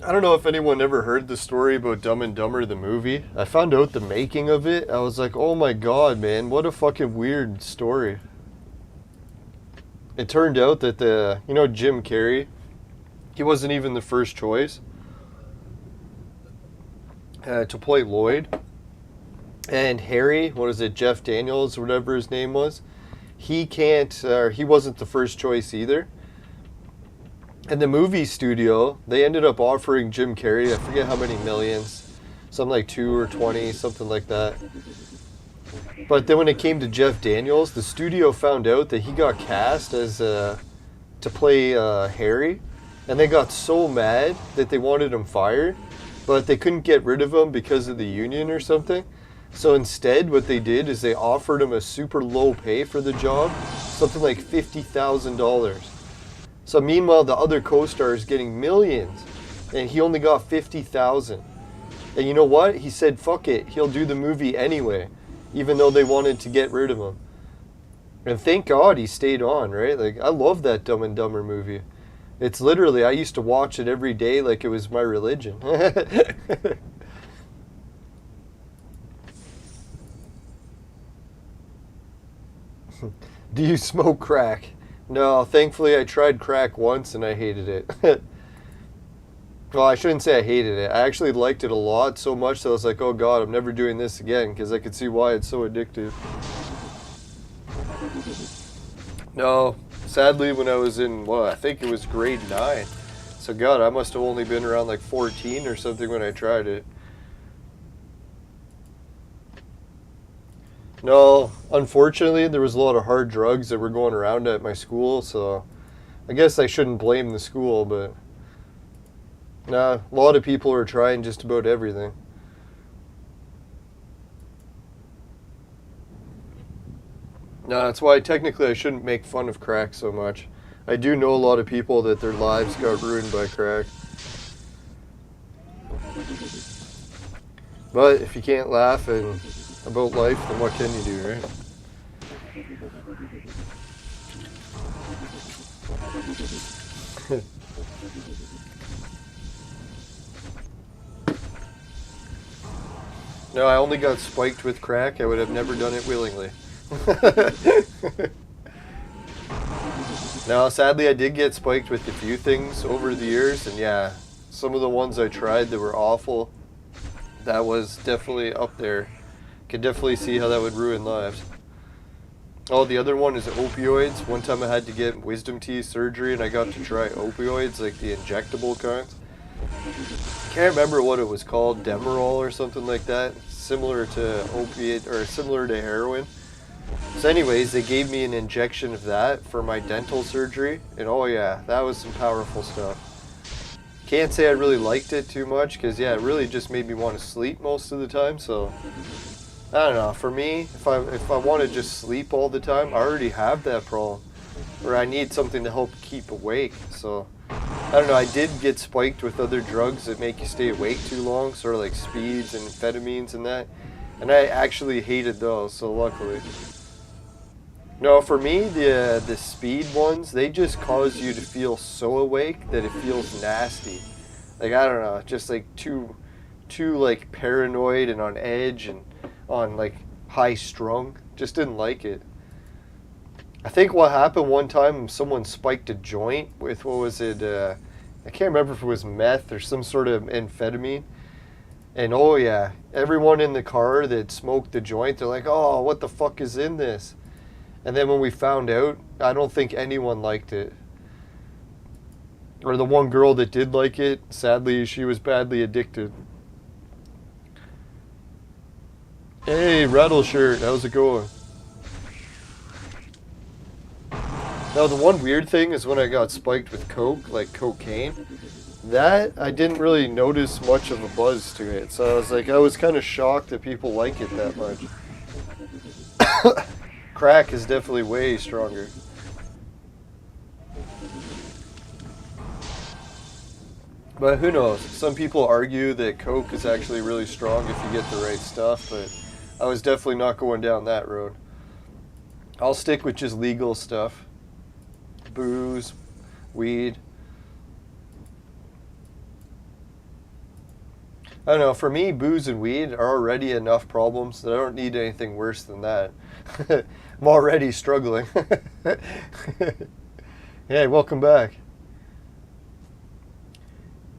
I don't know if anyone ever heard the story about Dumb and Dumber, the movie. I found out the making of it. I was like, oh my god, man, what a fucking weird story. It turned out that Jim Carrey, he wasn't even the first choice to play Lloyd. And Harry, what is it, Jeff Daniels, or whatever his name was, he wasn't the first choice either. And the movie studio, they ended up offering Jim Carrey, I forget how many millions, something like 2 or 20, something like that. But then when it came to Jeff Daniels, the studio found out that he got cast as to play Harry, and they got so mad that they wanted him fired, but they couldn't get rid of him because of the union or something. So instead, what they did is they offered him a super low pay for the job, something like $50,000. So meanwhile, the other co-star is getting millions, and he only got $50,000. And you know what? He said, fuck it, he'll do the movie anyway, even though they wanted to get rid of him. And thank God he stayed on, right? Like, I love that Dumb and Dumber movie. It's literally, I used to watch it every day like it was my religion. Do you smoke crack? No, thankfully I tried crack once and I hated it. Well, I shouldn't say I hated it. I actually liked it a lot, so much that I was like, oh god, I'm never doing this again, because I could see why it's so addictive. No, sadly when I was in, well, I think it was grade 9. So god, I must have only been around like 14 or something when I tried it. No, unfortunately, there was a lot of hard drugs that were going around at my school, so I guess I shouldn't blame the school, but nah, a lot of people are trying just about everything. Nah, that's why technically I shouldn't make fun of crack so much. I do know a lot of people that their lives got ruined by crack. But if you can't laugh about life, then what can you do, right? No, I only got spiked with crack. I would have never done it willingly. Now, sadly, I did get spiked with a few things over the years, and yeah, some of the ones I tried that were awful, that was definitely up there. Could definitely see how that would ruin lives. Oh, the other one is opioids. One time I had to get wisdom teeth surgery and I got to try opioids, like the injectable kinds. Can't remember what it was called, Demerol or something like that. Similar to opiate, or similar to heroin. So anyways, they gave me an injection of that for my dental surgery. And oh yeah, that was some powerful stuff. Can't say I really liked it too much, because yeah, it really just made me want to sleep most of the time, so I don't know, for me, if I want to just sleep all the time, I already have that problem, where I need something to help keep awake. So I don't know, I did get spiked with other drugs that make you stay awake too long, sort of like speeds and amphetamines and that, and I actually hated those, so luckily. No, for me, the speed ones, they just cause you to feel so awake that it feels nasty. Like, I don't know, just like too like paranoid and on edge and on like high strung. Just didn't like it. I think what happened one time, someone spiked a joint with, what was it, I can't remember if it was meth or some sort of amphetamine. And oh yeah, everyone in the car that smoked the joint, they're like, oh, what the fuck is in this? And then when we found out, I don't think anyone liked it. Or the one girl that did like it, sadly, she was badly addicted. Hey, Rattle Shirt, how's it going? Now, the one weird thing is when I got spiked with coke, like cocaine, that I didn't really notice much of a buzz to it. So I was kind of shocked that people like it that much. Crack is definitely way stronger. But who knows? Some people argue that coke is actually really strong if you get the right stuff, but I was definitely not going down that road. I'll stick with just legal stuff. Booze, weed. I don't know, for me, booze and weed are already enough problems that I don't need anything worse than that. I'm already struggling. Hey, welcome back.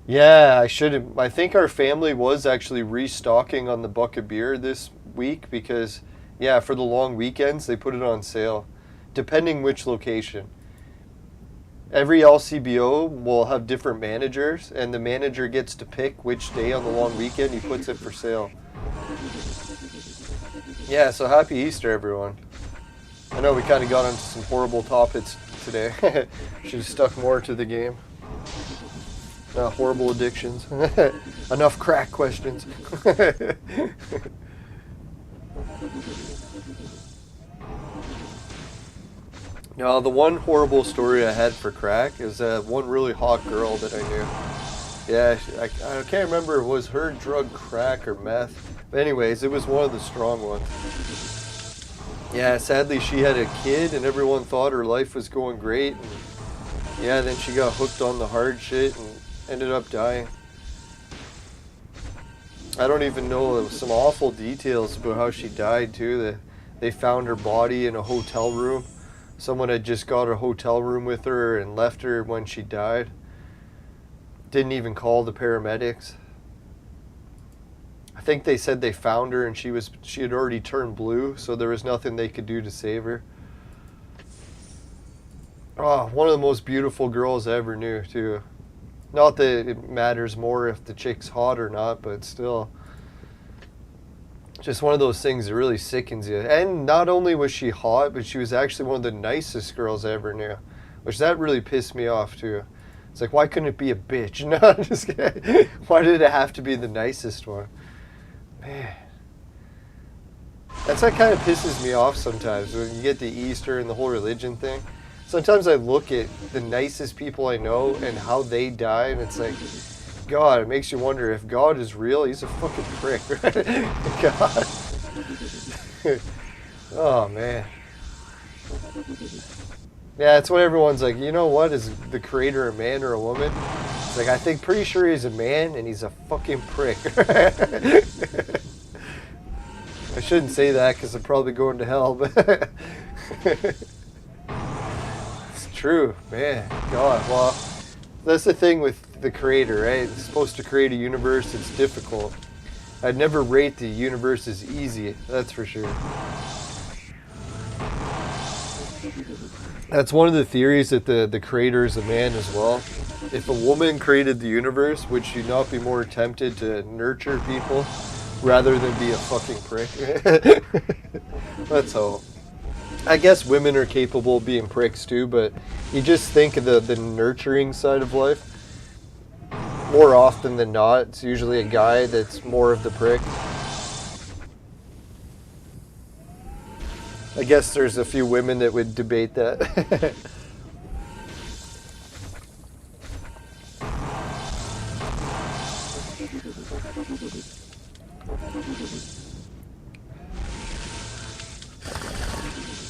Yeah, I think our family was actually restocking on the buck of beer this week because, yeah, for the long weekends, they put it on sale, depending which location. Every LCBO will have different managers, and the manager gets to pick which day on the long weekend he puts it for sale. Yeah, so happy Easter, everyone. I know we kind of got onto some horrible topics today. Should have stuck more to the game. Horrible addictions. Enough crack questions. No, the one horrible story I had for crack is one really hot girl that I knew. Yeah, I can't remember if it was her drug crack or meth. But anyways, it was one of the strong ones. Yeah, sadly she had a kid and everyone thought her life was going great. And yeah, then she got hooked on the hard shit and ended up dying. I don't even know some awful details about how she died too. They found her body in a hotel room. Someone had just got a hotel room with her and left her when she died. Didn't even call the paramedics. I think they said they found her and she had already turned blue, so there was nothing they could do to save her. Oh, one of the most beautiful girls I ever knew too. Not that it matters more if the chick's hot or not, but still. Just one of those things that really sickens you. And not only was she hot, but she was actually one of the nicest girls I ever knew. Which that really pissed me off too. It's like, why couldn't it be a bitch? No, I'm just kidding. Why did it have to be the nicest one? Man. That's what kind of pisses me off sometimes when you get to Easter and the whole religion thing. Sometimes I look at the nicest people I know and how they die, and it's like, God, it makes you wonder if God is real. He's a fucking prick, right? God. Oh, man. Yeah, it's when everyone's like, you know what? Is the creator a man or a woman? It's like, I think pretty sure he's a man and he's a fucking prick. I shouldn't say that because I'm probably going to hell, but it's true, man. God, well, that's the thing with the creator, right? It's supposed to create a universe. It's difficult. I'd never rate the universe as easy, that's for sure. That's one of the theories that the creator is a man as well. If a woman created the universe, would she not be more tempted to nurture people rather than be a fucking prick? Let's hope. I guess women are capable of being pricks too, but you just think of the nurturing side of life. More often than not, it's usually a guy that's more of the prick. I guess there's a few women that would debate that.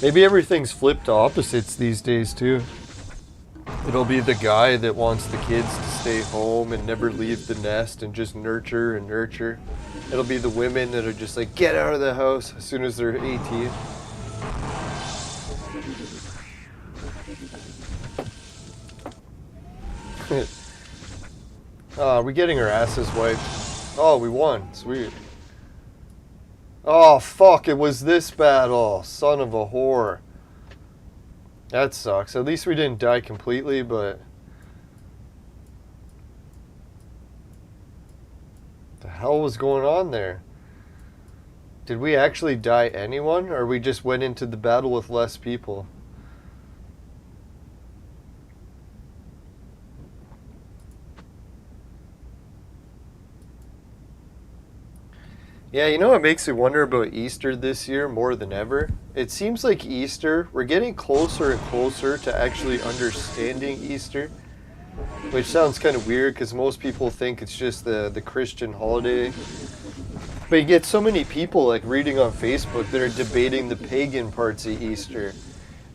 Maybe everything's flipped to opposites these days too. It'll be the guy that wants the kids to stay home and never leave the nest and just nurture and nurture. It'll be the women that are just like, get out of the house as soon as they're 18. We're getting our asses wiped. Oh, we won. Sweet. Oh, fuck, it was this battle. Son of a whore. That sucks. At least we didn't die completely, but... What the hell was going on there? Did we actually die anyone, or we just went into the battle with less people? Yeah, you know what makes me wonder about Easter this year more than ever? It seems like Easter, we're getting closer and closer to actually understanding Easter, which sounds kind of weird because most people think it's just the Christian holiday. But you get so many people like reading on Facebook that are debating the pagan parts of Easter.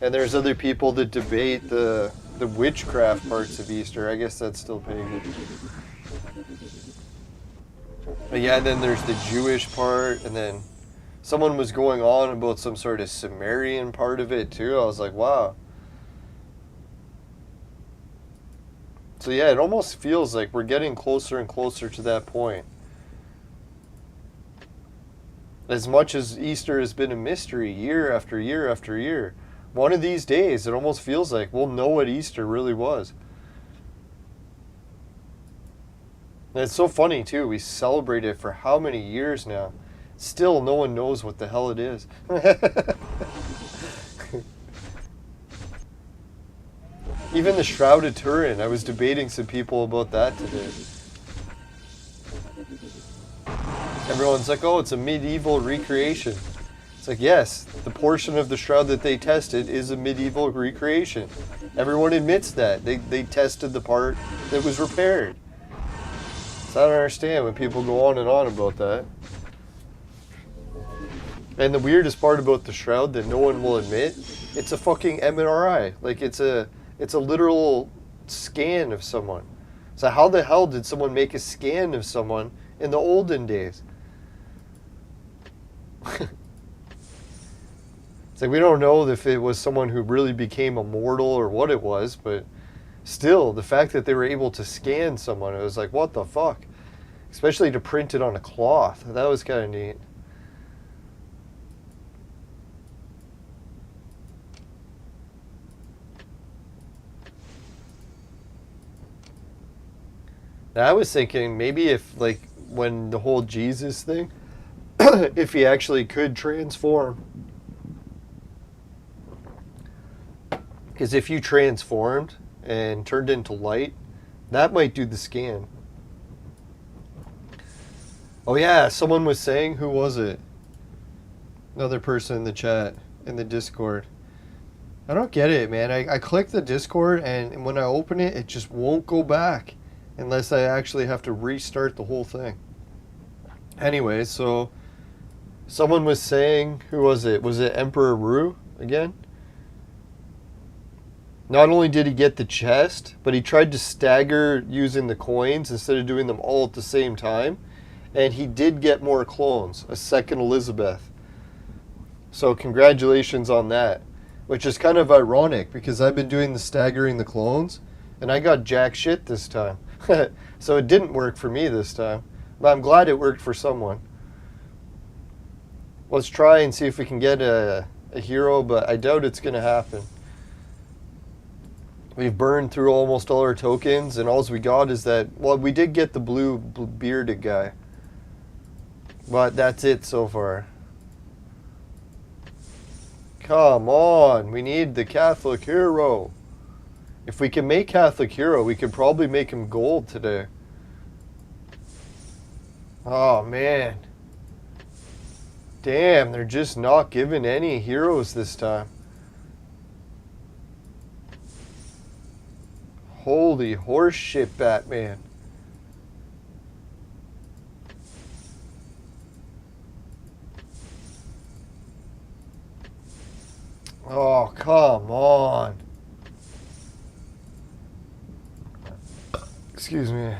And there's other people that debate the witchcraft parts of Easter. I guess that's still pagan. But yeah, then there's the Jewish part, and then someone was going on about some sort of Sumerian part of it too. I was like, wow. So yeah, it almost feels like we're getting closer and closer to that point. As much as Easter has been a mystery year after year after year, one of these days it almost feels like we'll know what Easter really was. And it's so funny too, we celebrate it for how many years now? Still no one knows what the hell it is. Even the Shroud of Turin, I was debating some people about that today. Everyone's like, oh, it's a medieval recreation. It's like, yes, the portion of the Shroud that they tested is a medieval recreation. Everyone admits that. They tested the part that was repaired. So I don't understand when people go on and on about that. And the weirdest part about the Shroud that no one will admit, it's a fucking MRI. Like it's a literal scan of someone. So how the hell did someone make a scan of someone in the olden days? It's like we don't know if it was someone who really became immortal or what it was, but still, the fact that they were able to scan someone, it was like, what the fuck? Especially to print it on a cloth. That was kind of neat. Now, I was thinking maybe if, like, when the whole Jesus thing, if he actually could transform. Because if you transformed and turned into light, that might do the scan. Oh yeah, someone was saying, who was it? Another person in the chat, in the Discord. I don't get it, man. I click the Discord and when I open it, it just won't go back. Unless I actually have to restart the whole thing. Anyway, so someone was saying, who was it? Was it Emperor Ru again? Not only did he get the chest, but he tried to stagger using the coins instead of doing them all at the same time. And he did get more clones, a second Elizabeth. So congratulations on that. Which is kind of ironic because I've been doing the staggering the clones and I got jack shit this time. So it didn't work for me this time. But I'm glad it worked for someone. Let's try and see if we can get a hero, but I doubt it's going to happen. We've burned through almost all our tokens, and all we got is that, well, we did get the blue bearded guy. But that's it so far. Come on, we need the Catholic hero. If we can make Catholic hero, we could probably make him gold today. Oh, man. Damn, they're just not giving any heroes this time. Holy horse shit, Batman. Oh, come on. Excuse me.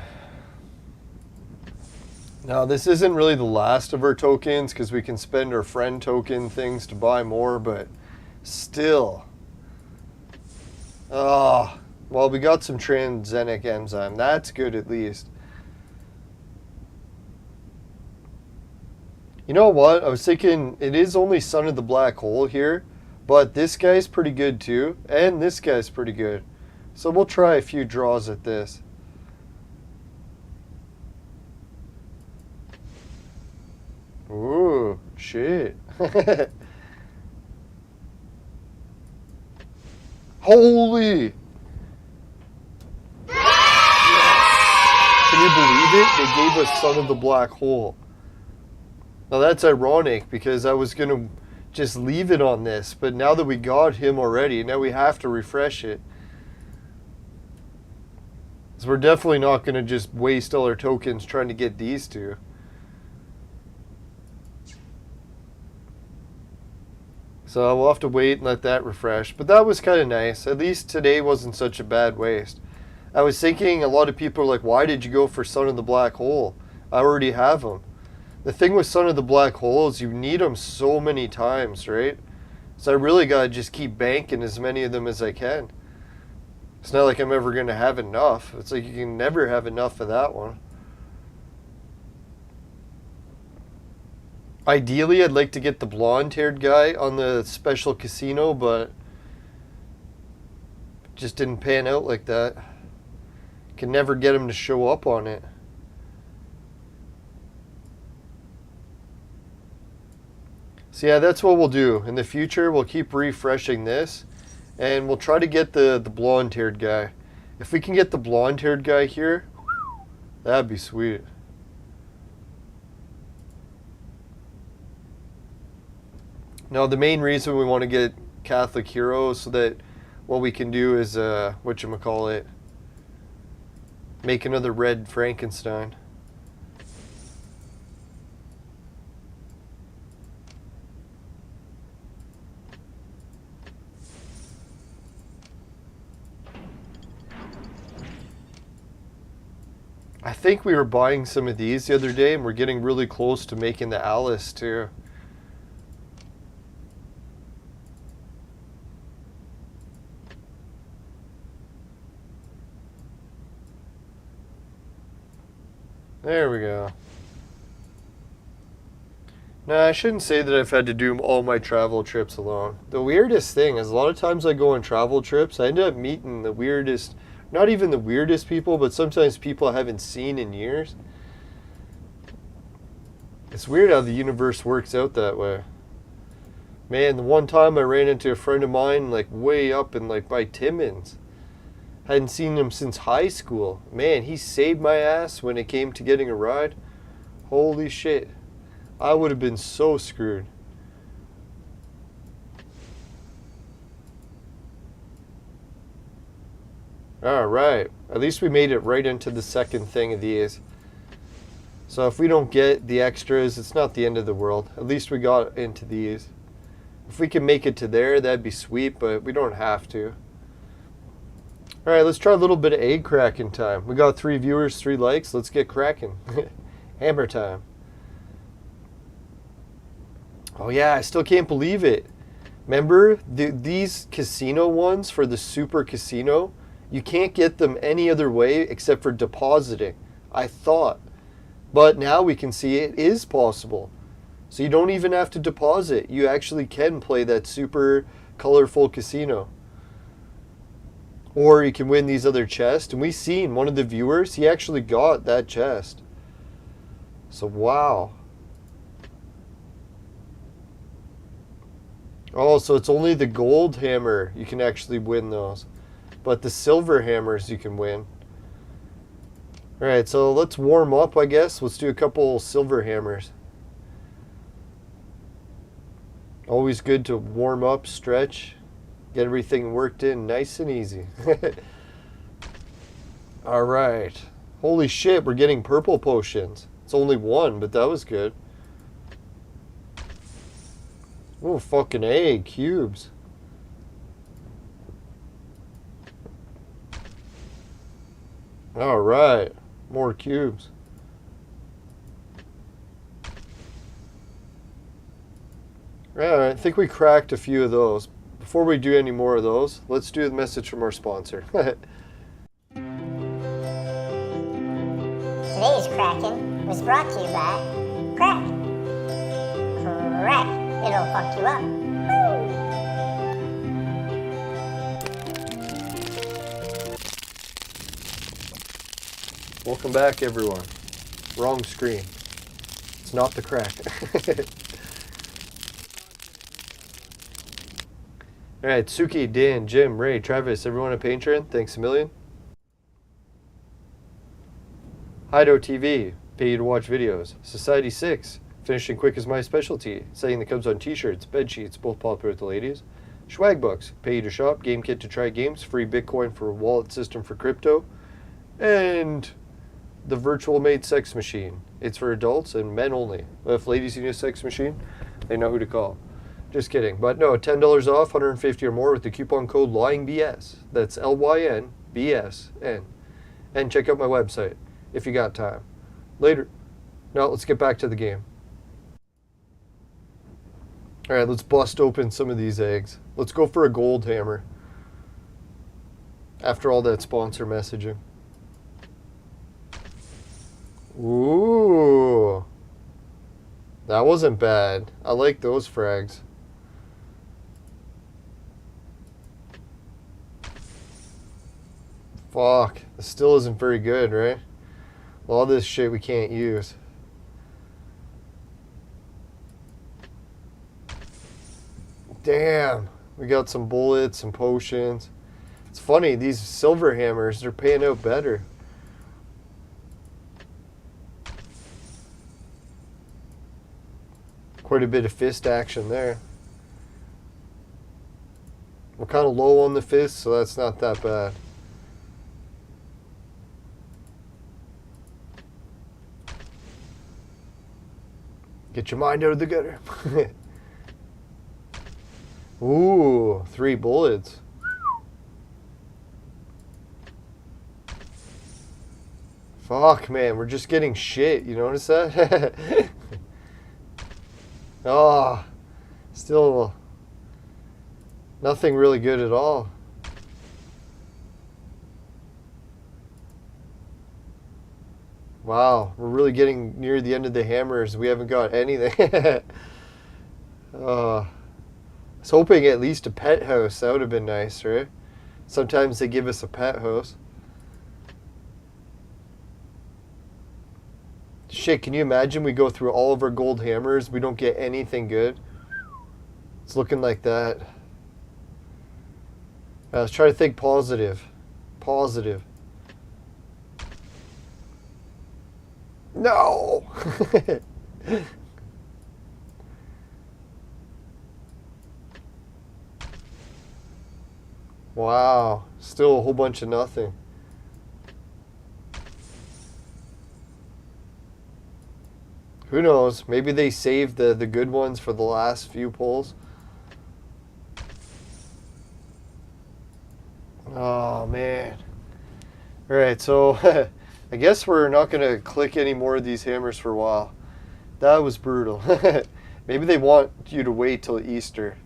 Now, this isn't really the last of our tokens because we can spend our friend token things to buy more, but still. Ah, well, we got some transgenic enzyme. That's good at least. You know what? I was thinking it is only Son of the Black Hole here, but this guy's pretty good too, and this guy's pretty good. So we'll try a few draws at this. Ooh, shit. Holy! Can you believe it? They gave us Son of the Black Hole. Now that's ironic because I was going to just leave it on this, but now that we got him already, now we have to refresh it. So we're definitely not going to just waste all our tokens trying to get these two. So we'll have to wait and let that refresh. But that was kind of nice. At least today wasn't such a bad waste. I was thinking a lot of people are like, why did you go for Son of the Black Hole? I already have them. The thing with Son of the Black Hole is you need them so many times, right? So I really got to just keep banking as many of them as I can. It's not like I'm ever going to have enough. It's like you can never have enough of that one. Ideally, I'd like to get the blonde-haired guy on the special casino, but it just didn't pan out like that. Can never get him to show up on it. So yeah, that's what we'll do. In the future, we'll keep refreshing this, and we'll try to get the blonde-haired guy. If we can get the blonde-haired guy here, that'd be sweet. Now, the main reason we want to get Catholic Hero so that what we can do is, whatchamacallit, make another red Frankenstein. I think we were buying some of these the other day, and we're getting really close to making the Alice too. There we go. No, I shouldn't say that I've had to do all my travel trips alone. The weirdest thing is a lot of times I go on travel trips, I end up meeting the weirdest, not even the weirdest people, but sometimes people I haven't seen in years. It's weird how the universe works out that way. Man, the one time I ran into a friend of mine like way up in like by Timmins. Hadn't seen him since high school. Man, he saved my ass when it came to getting a ride. Holy shit. I would have been so screwed. Alright. At least we made it right into the second thing of these. So if we don't get the extras, it's not the end of the world. At least we got into these. If we can make it to there, that'd be sweet, but we don't have to. Alright, let's try a little bit of egg cracking time. We got 3 viewers, 3 likes. Let's get cracking. Hammer time. Oh yeah, I still can't believe it. Remember, these casino ones for the super casino, you can't get them any other way except for depositing, I thought. But now we can see it is possible. So you don't even have to deposit. You actually can play that super colorful casino. Or you can win these other chests. And we seen one of the viewers, he actually got that chest. So wow. Oh, so it's only the gold hammer you can actually win those. But the silver hammers you can win. Alright, so let's warm up, I guess. Let's do a couple silver hammers. Always good to warm up, stretch. Get everything worked in nice and easy. Alright. Holy shit, we're getting purple potions. It's only 1, but that was good. Oh, fucking A, cubes. All right, more cubes. All right, I think we cracked a few of those. Before we do any more of those, let's do the message from our sponsor. Today's cracking was brought to you by Crack. Crack, it'll fuck you up. Welcome back, everyone. Wrong screen. It's not the crack. All right, Suki, Dan, Jim, Ray, Travis, everyone at Patreon, thanks a million. Hido TV, pay you to watch videos. Society 6, finishing quick is my specialty. Saying that comes on t-shirts, bed sheets, both popular with the ladies. Swag Books, pay you to shop. GameKit to try games. Free Bitcoin for wallet system for crypto. And the Virtual Maid Sex Machine. It's for adults and men only. If ladies need a sex machine, they know who to call. Just kidding. But no, $10 off, 150 or more with the coupon code LYNGBS. That's LYNBSN. And check out my website if you got time. Later. Now let's get back to the game. All right, let's bust open some of these eggs. Let's go for a gold hammer. After all that sponsor messaging. Ooh. That wasn't bad. I like those frags. Fuck. This still isn't very good, right? A lot of this shit we can't use. Damn. We got some bullets, some potions. It's funny, these silver hammers, they're paying out better. Quite a bit of fist action there. We're kind of low on the fist, so that's not that bad. Get your mind out of the gutter. Ooh, 3 bullets. Fuck, man, we're just getting shit. You notice that? Oh, still nothing really good at all. Wow, we're really getting near the end of the hammers. We haven't got anything. I was hoping at least a pet house. That would have been nice, right? Sometimes they give us a pet house. Shit, can you imagine we go through all of our gold hammers, we don't get anything good? It's looking like that. I was trying to think positive. Positive. No! Wow, still a whole bunch of nothing. Who knows? Maybe they saved the good ones for the last few pulls. Oh, man. Alright, so I guess we're not going to click any more of these hammers for a while. That was brutal. Maybe they want you to wait till Easter.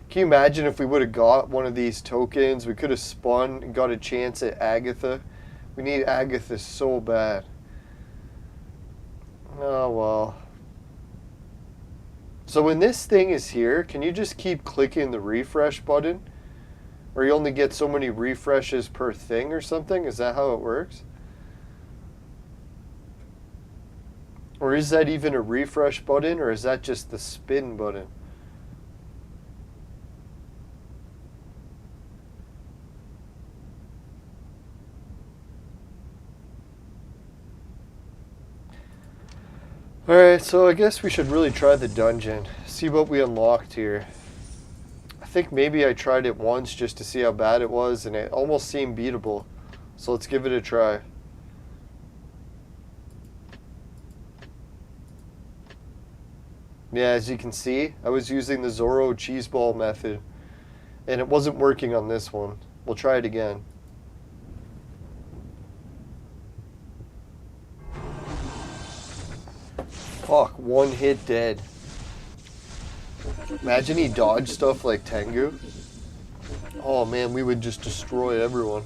Can you imagine if we would have got one of these tokens? We could have spun and got a chance at Agatha. We need Agatha so bad. Oh, well. So when this thing is here, can you just keep clicking the refresh button? Or you only get so many refreshes per thing or something? Is that how it works? Or is that even a refresh button? Or is that just the spin button? Alright, so I guess we should really try the dungeon. See what we unlocked here. I think maybe I tried it once just to see how bad it was, and it almost seemed beatable. So let's give it a try. Yeah, as you can see, I was using the Zorro cheese ball method, and it wasn't working on this one. We'll try it again. One hit dead. Imagine he dodged stuff like Tengu. Oh man, we would just destroy everyone.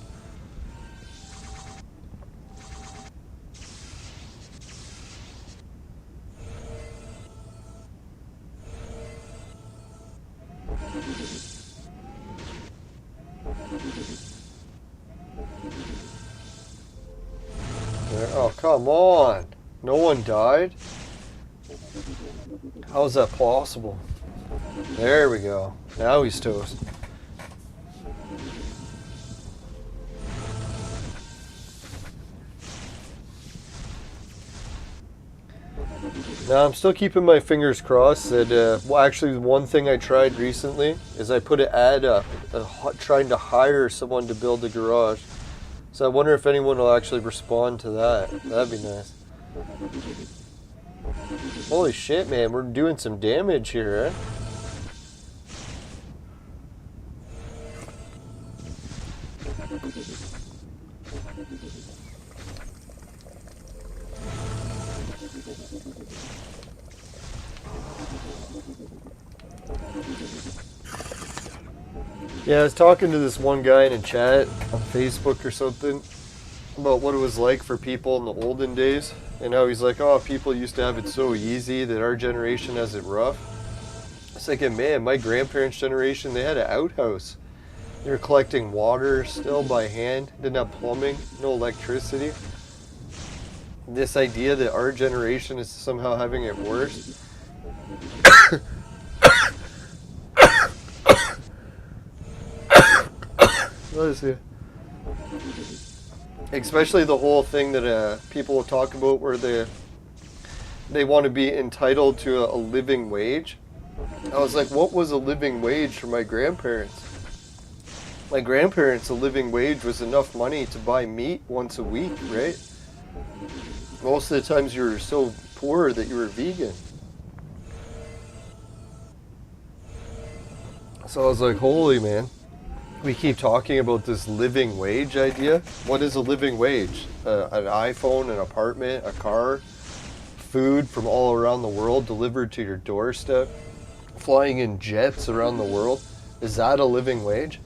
There. Oh, come on. No one died? How is that possible? There we go. Now he's toast. Now I'm still keeping my fingers crossed that, well, actually one thing I tried recently is I put an ad up trying to hire someone to build a garage. So I wonder if anyone will actually respond to that. That'd be nice. Holy shit, man, we're doing some damage here, eh? Yeah, I was talking to this one guy in a chat on Facebook or something about what it was like for people in the olden days, and how he's like, oh, people used to have it so easy that our generation has it rough. It's like, man, my grandparents' generation, they had an outhouse. They were collecting water still by hand, didn't have plumbing, no electricity. This idea that our generation is somehow having it worse. What is it? Especially the whole thing that people will talk about where they want to be entitled to a living wage. I was like, what was a living wage for my grandparents? My grandparents, a living wage was enough money to buy meat once a week, right? Most of the times you were so poor that you were vegan. So I was like, holy man. We keep talking about this living wage idea. What is a living wage? An iPhone, an apartment, a car, food from all around the world delivered to your doorstep, flying in jets around the world. Is that a living wage?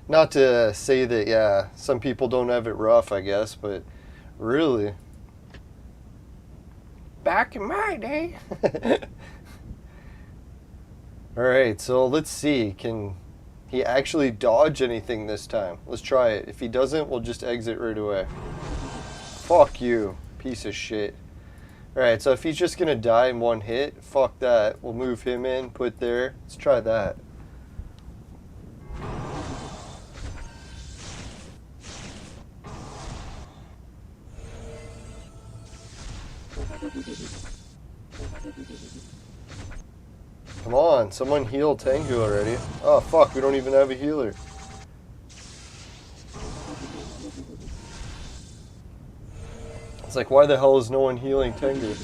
Not to say that, yeah, some people don't have it rough, I guess, but really. Back in my day. Alright, so let's see. Can he actually dodge anything this time? Let's try it. If he doesn't, we'll just exit right away. Fuck you, piece of shit. Alright, so if he's just gonna die in one hit, fuck that. We'll move him in, put there. Let's try that. Come on, someone heal Tengu already. Oh fuck, we don't even have a healer. It's like, why the hell is no one healing Tengu?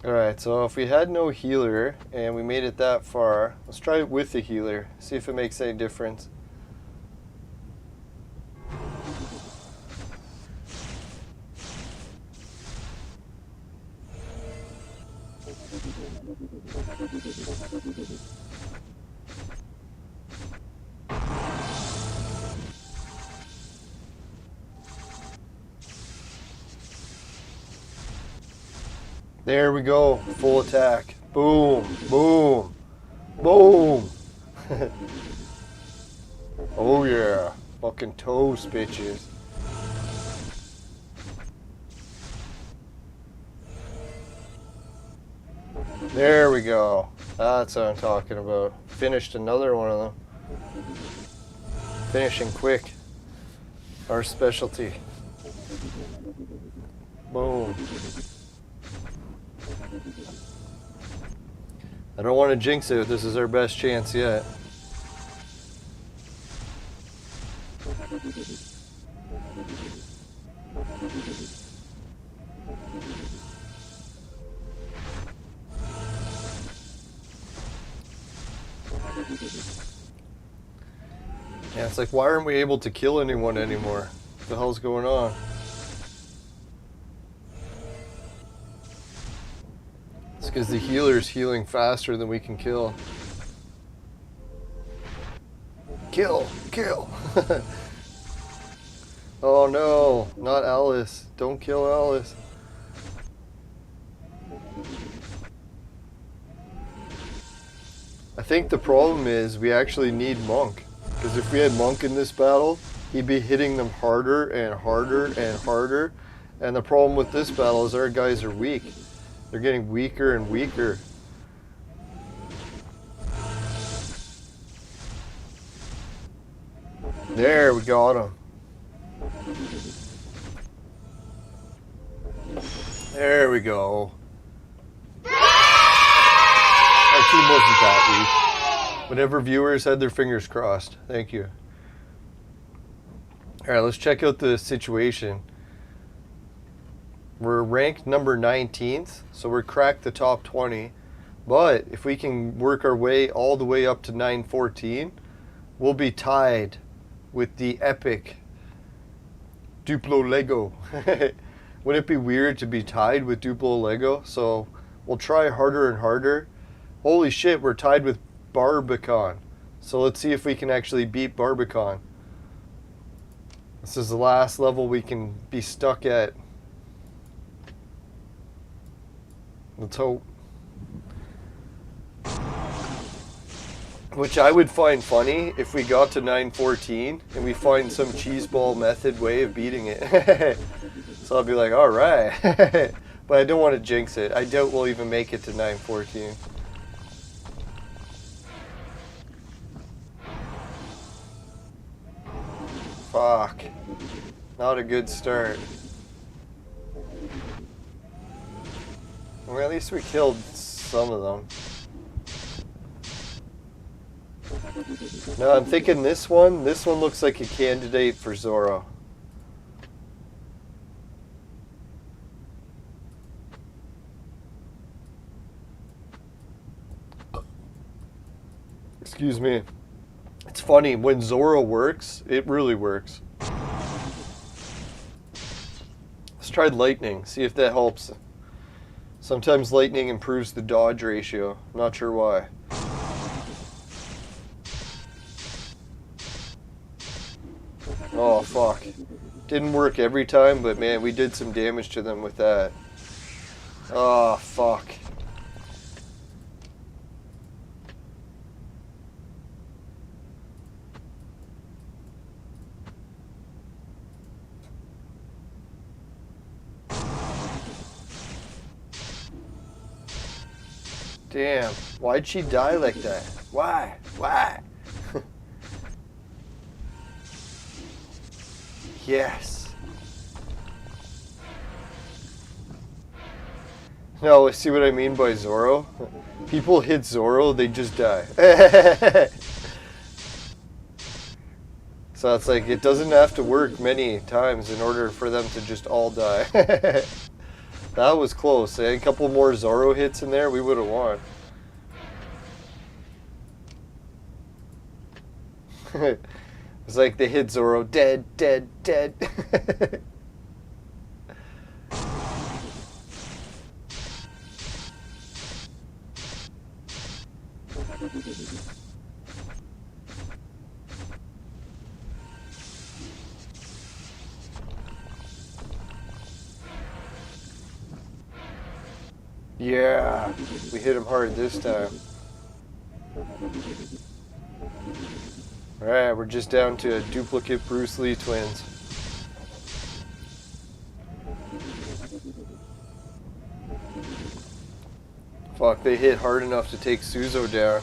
Alright, so if we had no healer and we made it that far, let's try it with the healer, see if it makes any difference. There we go, full attack. Boom, boom, boom. Oh yeah, fucking toast, bitches. There we go. That's what I'm talking about. Finished another one of them. Finishing quick. Our specialty. Boom. I don't want to jinx it. This is our best chance yet. Yeah, it's like, why aren't we able to kill anyone anymore? What the hell's going on? It's because the healer's healing faster than we can kill. Kill! Kill! Oh no, not Alice. Don't kill Alice. I think the problem is we actually need Monk. Because if we had Monk in this battle, he'd be hitting them harder and harder and harder. And the problem with this battle is our guys are weak. They're getting weaker and weaker. There, we got him. There we go. Our team wasn't that weak. Whatever viewers had their fingers crossed. Thank you. Alright, let's check out the situation. We're ranked number 19th, so we're cracked the top 20. But if we can work our way all the way up to 914, we'll be tied with the epic Duplo Lego. Wouldn't it be weird to be tied with Duplo Lego? So we'll try harder and harder. Holy shit, we're tied with Barbican. So let's see if we can actually beat Barbican. This is the last level we can be stuck at. Let's hope. Which I would find funny if we got to 914 and we find some cheeseball method way of beating it. So I'll be like, alright. But I don't want to jinx it. I doubt we'll even make it to 914. Fuck. Not a good start. Well, at least we killed some of them. No, I'm thinking this one looks like a candidate for Zoro. Excuse me. It's funny, when Zoro works, it really works. Let's try lightning, see if that helps. Sometimes lightning improves the dodge ratio. Not sure why. Oh, fuck. Didn't work every time, but man, we did some damage to them with that. Oh, fuck. Damn, why'd she die like that? Why? Why? Yes. No, see what I mean by Zoro? People hit Zoro, they just die. So it's like, it doesn't have to work many times in order for them to just all die. That was close. A couple more Zoro hits in there, we would have won. It's like they hit Zoro, dead, dead, dead. Yeah, we hit him hard this time. Alright, we're just down to a duplicate Bruce Lee twins. Fuck, they hit hard enough to take Suzo down.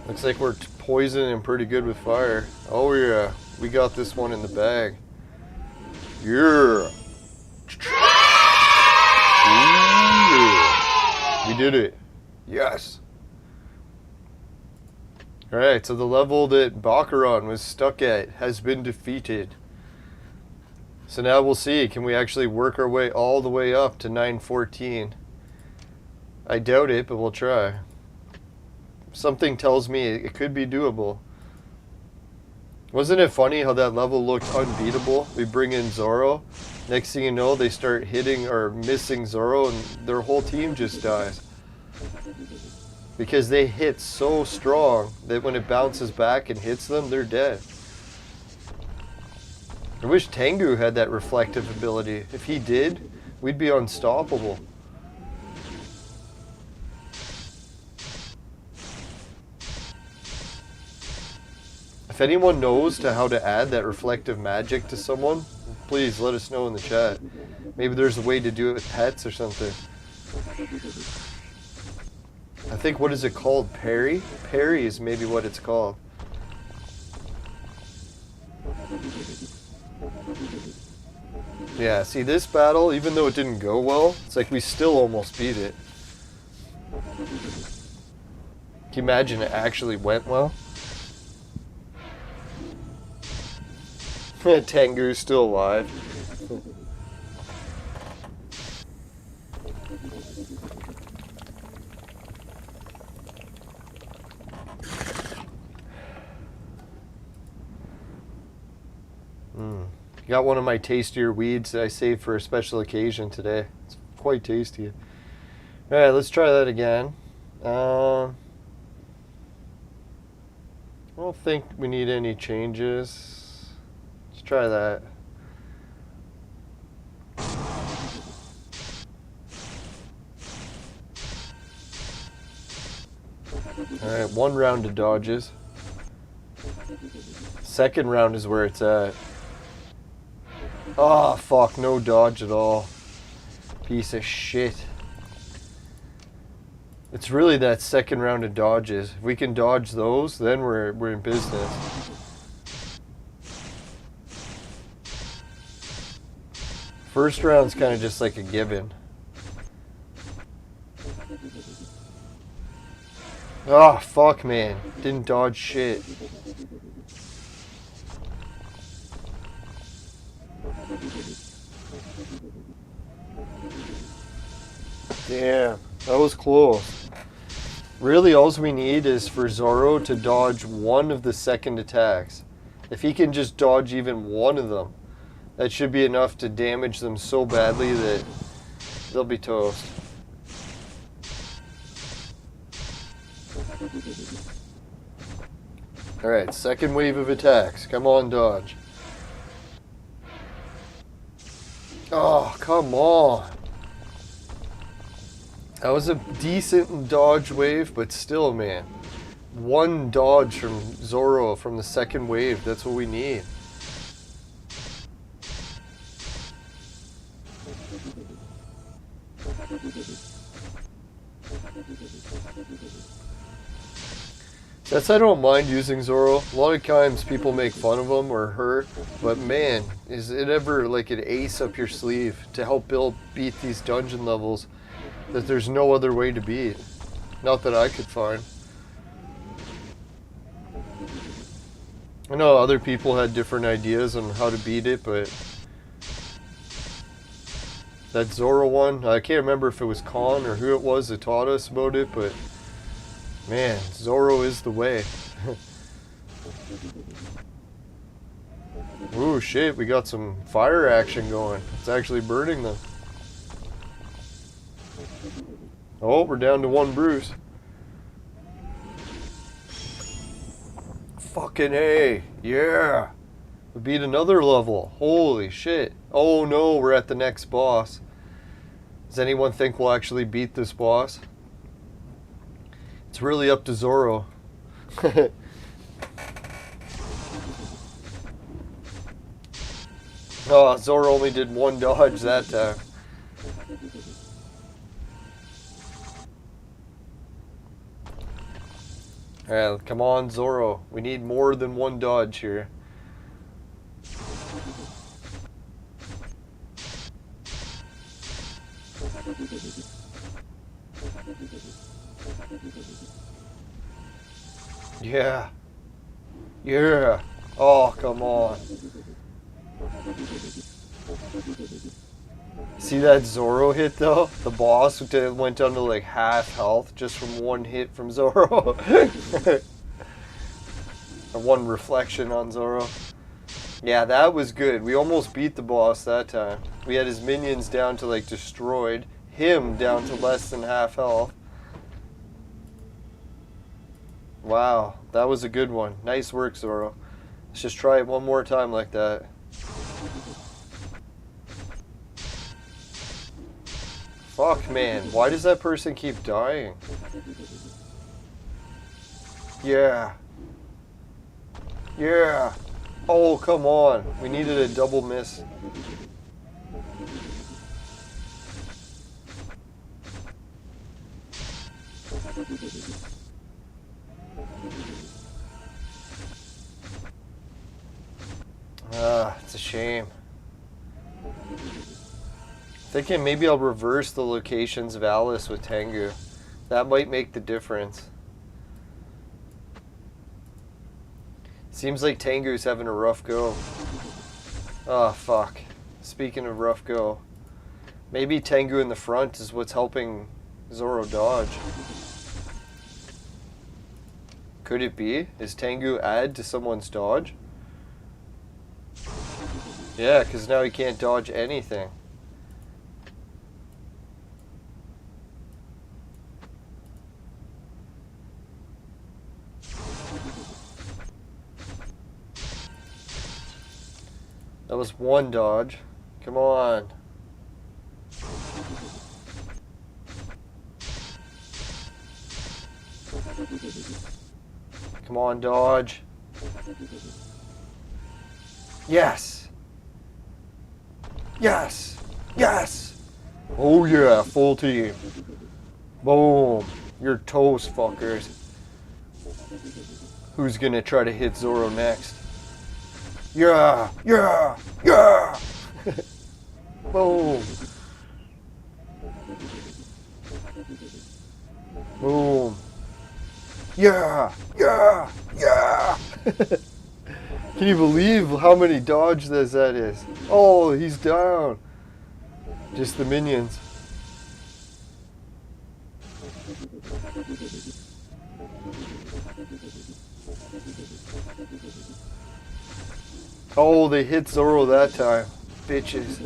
Looks like we're poison and pretty good with fire. Oh yeah, we got this one in the bag. Yeah. We did it. Yes. Alright, so the level that Bakaran was stuck at has been defeated. So now we'll see, can we actually work our way all the way up to 914? I doubt it, but we'll try. Something tells me it could be doable. Wasn't it funny how that level looked unbeatable? We bring in Zoro. Next thing you know, they start hitting or missing Zoro and their whole team just dies. Because they hit so strong that when it bounces back and hits them, they're dead. I wish Tengu had that reflective ability. If he did, we'd be unstoppable. If anyone knows how to add that reflective magic to someone, please let us know in the chat. Maybe there's a way to do it with pets or something. I think, what is it called? Parry? Parry is maybe what it's called. Yeah, see this battle, even though it didn't go well, it's like we still almost beat it. Can you imagine it actually went well? Tengu's still alive. Got one of my tastier weeds that I saved for a special occasion today. It's quite tasty. Alright, let's try that again. I don't think we need any changes. Let's try that. Alright, one round of dodges. Second round is where it's at. Oh, fuck, no dodge at all. Piece of shit. It's really that second round of dodges. If we can dodge those, then we're in business. First round's kind of just like a given. Oh, fuck, man. Didn't dodge shit. Damn, that was close. Really, all we need is for Zoro to dodge one of the second attacks. If he can just dodge even one of them, that should be enough to damage them so badly that they'll be toast. Alright, second wave of attacks. Come on, dodge. Oh, come on. That was a decent dodge wave, but still, man. One dodge from Zoro from the second wave, that's what we need. That's I don't mind using Zoro. A lot of times people make fun of him or her, but man, is it ever like an ace up your sleeve to help beat these dungeon levels that there's no other way to beat. Not that I could find. I know other people had different ideas on how to beat it, but that Zoro one, I can't remember if it was Khan or who it was that taught us about it, but man, Zoro is the way. Ooh, shit, we got some fire action going. It's actually burning them. Oh, we're down to one bruise. Fucking A. Yeah. We beat another level. Holy shit. Oh no, we're at the next boss. Does anyone think we'll actually beat this boss? It's really up to Zoro. Oh, Zoro only did one dodge that time. Alright, come on, Zoro. We need more than one dodge here. Yeah. Yeah. Oh, come on. See that Zoro hit though? The boss went down to like half health just from one hit from Zoro. Or one reflection on Zoro. Yeah, that was good. We almost beat the boss that time. We had his minions down to like destroyed. Him down to less than half health. Wow, that was a good one. Nice work, Zoro. Let's just try it one more time like that. Fuck, man. Why does that person keep dying? Yeah. Yeah. Oh, come on. We needed a double miss. It's a shame. Thinking maybe I'll reverse the locations of Alice with Tengu. That might make the difference. Seems like Tengu's having a rough go. Oh, fuck. Speaking of rough go. Maybe Tengu in the front is what's helping Zoro dodge. Could it be? Is Tengu add to someone's dodge? Yeah, because now he can't dodge anything. That was one dodge. Come on. Come on, dodge. Yes. Yes. Yes. Oh yeah, full team. Boom. You're toast, fuckers. Who's gonna try to hit Zoro next? Yeah, yeah, yeah. Boom. Boom. Yeah, yeah, yeah. Can you believe how many dodge that is? Oh, he's down. Just the minions. Oh, they hit Zoro that time. Bitches.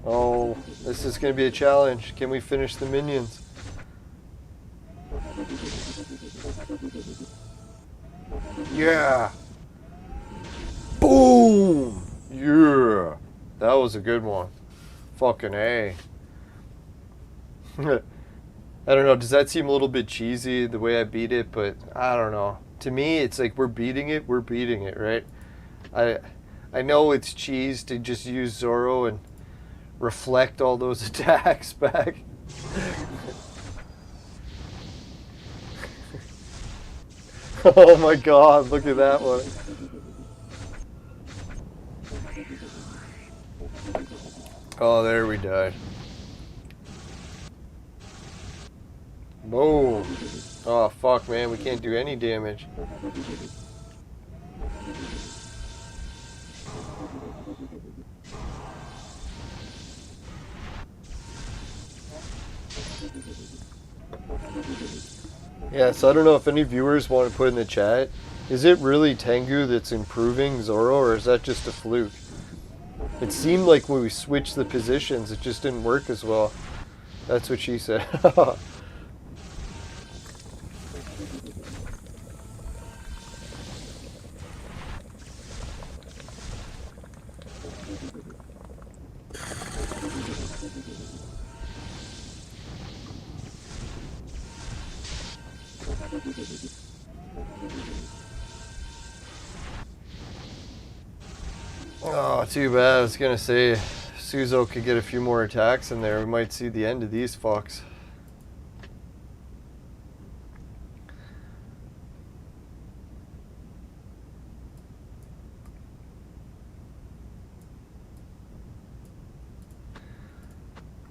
Oh, this is going to be a challenge. Can we finish the minions? Yeah. Boom. Yeah. That was a good one. Fucking A. I don't know. Does that seem a little bit cheesy the way I beat it? But I don't know. To me, it's like we're beating it, right? I know it's cheese to just use Zoro and reflect all those attacks back. Oh my god, look at that one. Oh, there we died. Boom. Oh fuck, man, we can't do any damage. Yeah, so I don't know if any viewers want to put in the chat, is it really Tengu that's improving Zoro, or is that just a fluke? It seemed like when we switched the positions, it just didn't work as well. That's what she said. Oh, too bad. I was gonna say, Suzo could get a few more attacks in there. We might see the end of these fucks.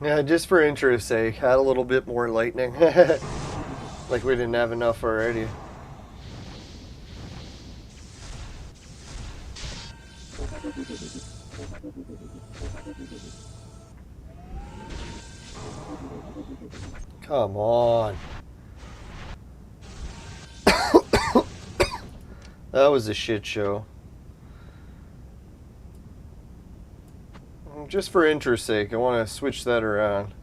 Yeah, just for interest's sake, add a little bit more lightning. Like we didn't have enough already. Come on. That was a shit show. Just for interest's sake, I want to switch that around.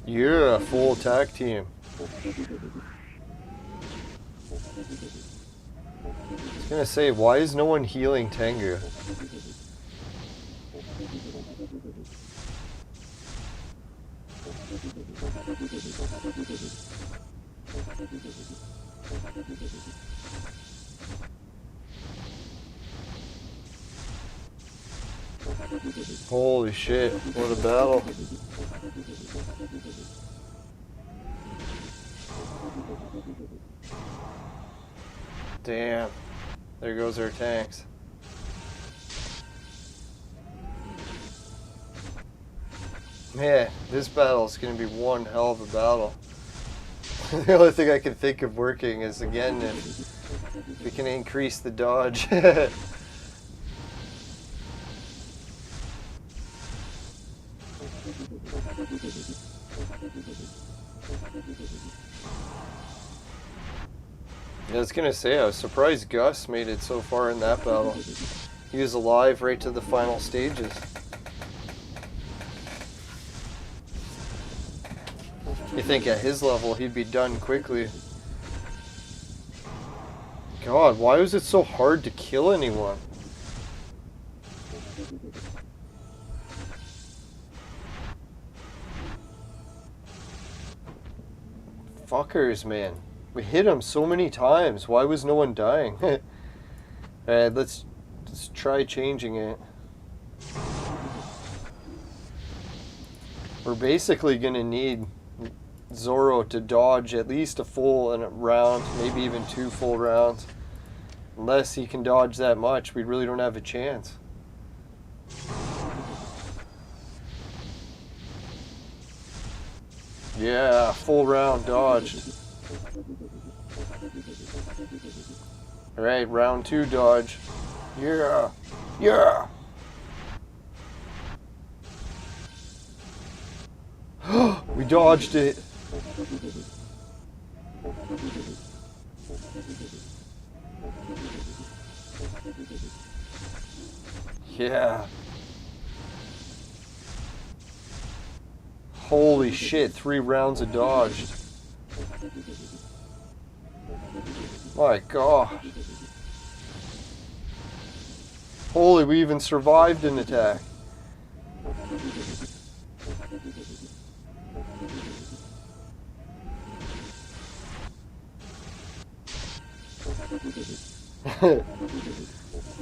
Yeah, full attack team. I was gonna say, why is no one healing Tengu? Holy shit, what a battle. Damn, there goes our tanks. Man, this battle is going to be one hell of a battle. The only thing I can think of working is, again, if we can increase the dodge. I was gonna say, I was surprised Gus made it so far in that battle. He was alive right to the final stages. You think at his level he'd be done quickly. God, why was it so hard to kill anyone? Fuckers, man. We hit him so many times. Why was no one dying? Alright, let's try changing it. We're basically gonna need Zoro to dodge at least a full round, maybe even 2 full rounds. Unless he can dodge that much, we really don't have a chance. Yeah, full round dodged. Alright, round 2 dodge. Yeah! Yeah! We dodged it! Yeah. Holy shit, 3 rounds of dodged. My God. Holy, we even survived an attack.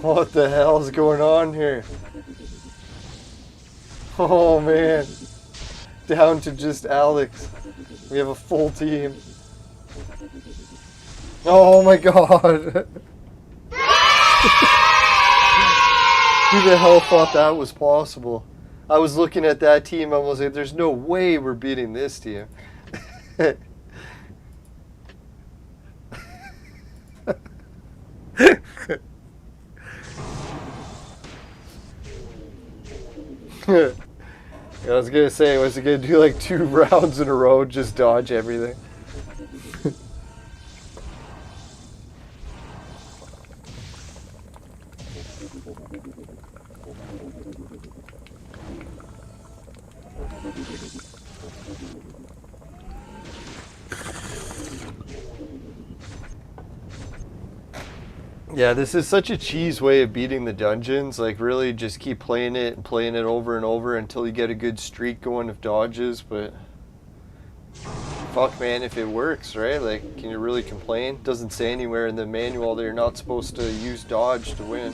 What the hell's going on here? Oh man. Down to just Alex. We have a full team. Oh my God. Who the hell thought that was possible? I was looking at that team, I was like, there's no way we're beating this team. I was gonna say, was it gonna do like 2 rounds in a row, just dodge everything? Yeah, this is such a cheese way of beating the dungeons. Like, really just keep playing it and playing it over and over until you get a good streak going of dodges, but fuck, man, if it works, right? Like, can you really complain? Doesn't say anywhere in the manual that you're not supposed to use dodge to win.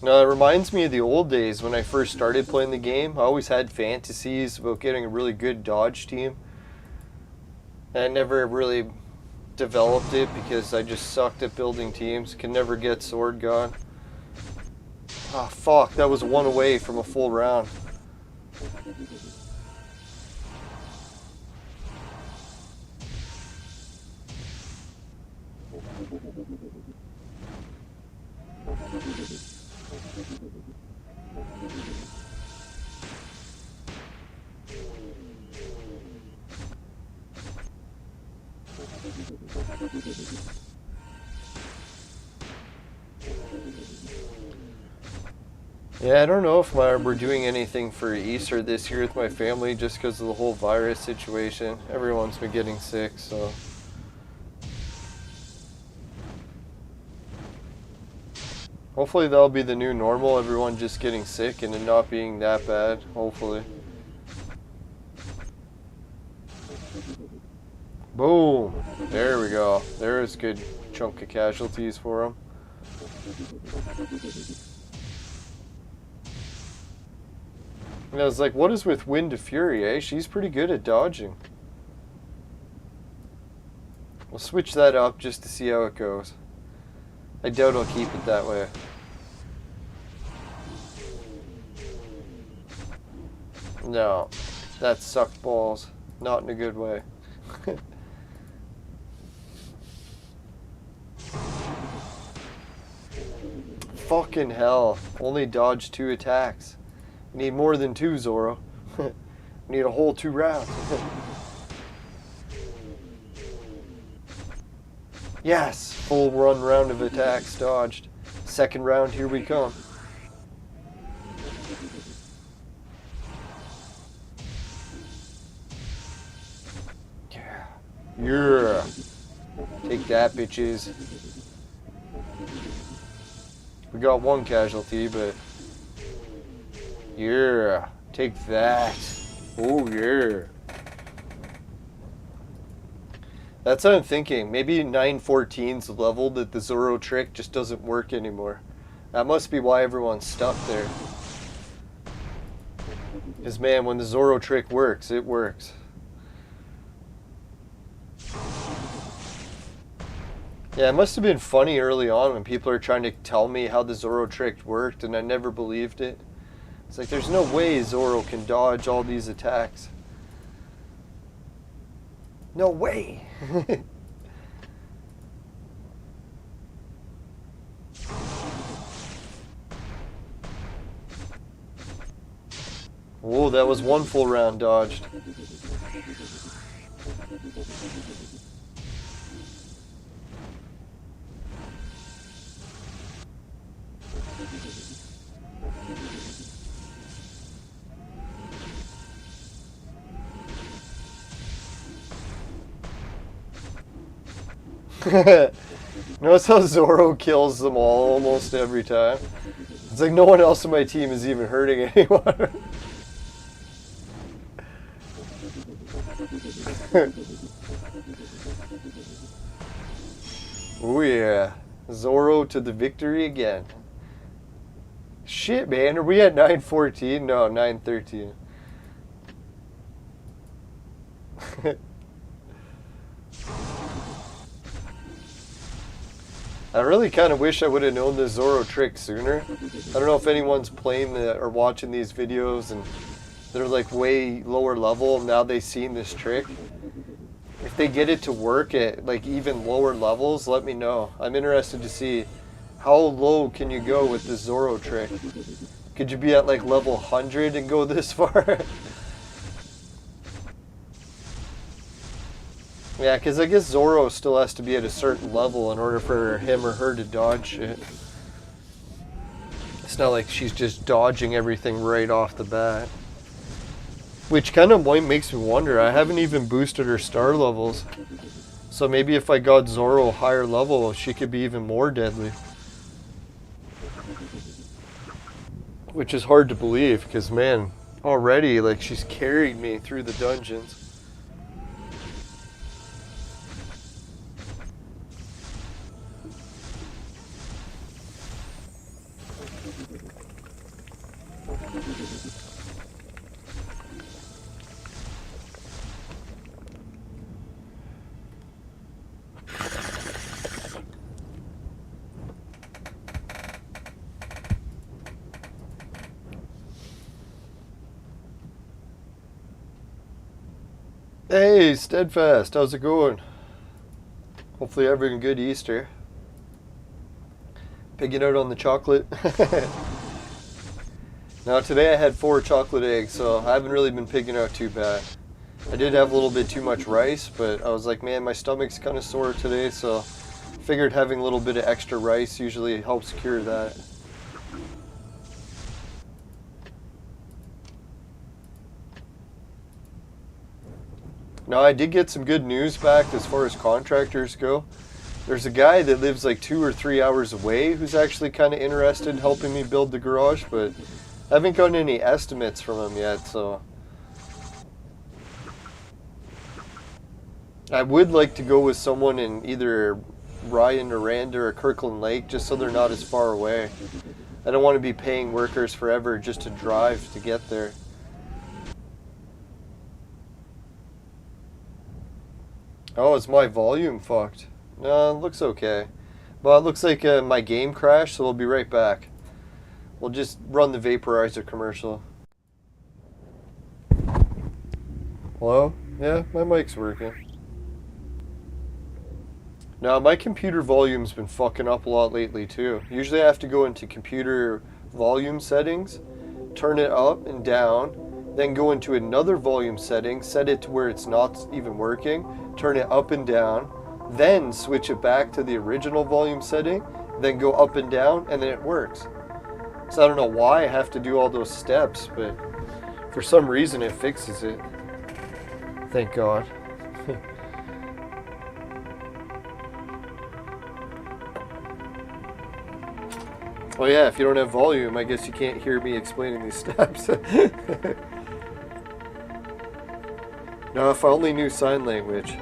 No, it reminds me of the old days when I first started playing the game. I always had fantasies about getting a really good dodge team. I never really developed it because I just sucked at building teams. Can never get sword god. Ah, fuck. That was one away from a full round. Yeah, I don't know if we're doing anything for Easter this year with my family just because of the whole virus situation. Everyone's been getting sick, so. Hopefully that'll be the new normal, everyone just getting sick and it not being that bad, hopefully. Boom! There we go. There's a good chunk of casualties for him. And I was like, what is with Wind to Fury, eh? She's pretty good at dodging. We'll switch that up just to see how it goes. I doubt I'll keep it that way. No, that sucked balls. Not in a good way. Fucking hell. Only dodged 2 attacks. Need more than 2, Zoro. Need a whole 2 rounds. Yes! Full round of attacks dodged. Second round, here we come. Yeah. Yeah. Take that, bitches. We got 1 casualty, but... Yeah, take that. Oh, yeah. That's what I'm thinking. Maybe 914's level that the Zoro trick just doesn't work anymore. That must be why everyone's stuck there. Because, man, when the Zoro trick works, it works. Yeah, it must have been funny early on when people are trying to tell me how the Zoro trick worked, and I never believed it. It's like, there's no way Zoro can dodge all these attacks. No way! Whoa, that was 1 full round dodged. Notice how Zoro kills them all almost every time. It's like no one else in my team is even hurting anyone. Oh yeah. Zoro to the victory again. Shit, man. Are we at 914? No, 913. I really kind of wish I would have known the Zoro trick sooner. I don't know if anyone's playing or watching these videos and they're like way lower level and now they've seen this trick. If they get it to work at like even lower levels, let me know. I'm interested to see how low can you go with the Zoro trick. Could you be at like level 100 and go this far? Yeah, because I guess Zoro still has to be at a certain level in order for him or her to dodge shit. It's not like she's just dodging everything right off the bat. Which kind of makes me wonder, I haven't even boosted her star levels. So maybe if I got Zoro higher level, she could be even more deadly. Which is hard to believe, because man, already like she's carried me through the dungeons. Hey, Steadfast, how's it going? Hopefully you're having a good Easter. Pigging out on the chocolate. Now today I had 4 chocolate eggs, so I haven't really been pigging out too bad. I did have a little bit too much rice, but I was like, man, my stomach's kind of sore today, so figured having a little bit of extra rice usually helps cure that. Now I did get some good news back as far as contractors go. There's a guy that lives like 2 or 3 hours away who's actually kind of interested in helping me build the garage, but I haven't gotten any estimates from him yet, so I would like to go with someone in either Ryan, Noranda, or Kirkland Lake, just so they're not as far away. I don't want to be paying workers forever just to drive to get there. Oh, is my volume fucked? No, it looks okay. Well, it looks like my game crashed, so we'll be right back. We'll just run the Vaporizer commercial. Hello? Yeah, my mic's working. Now, my computer volume's been fucking up a lot lately, too. Usually I have to go into computer volume settings, turn it up and down, then go into another volume setting, set it to where it's not even working, turn it up and down, then switch it back to the original volume setting, then go up and down, and then it works. So I don't know why I have to do all those steps, but for some reason it fixes it. Thank God. Oh yeah, if you don't have volume, I guess you can't hear me explaining these steps. Now, if I only knew sign language.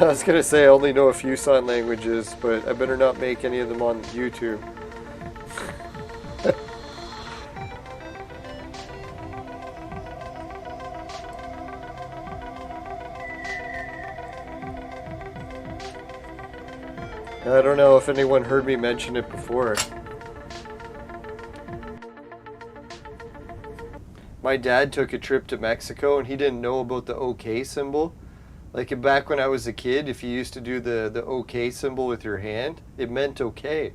I was gonna say I only know a few sign languages, but I better not make any of them on YouTube. I don't know if anyone heard me mention it before. My dad took a trip to Mexico and he didn't know about the OK symbol. Like back when I was a kid, if you used to do the OK symbol with your hand, it meant okay.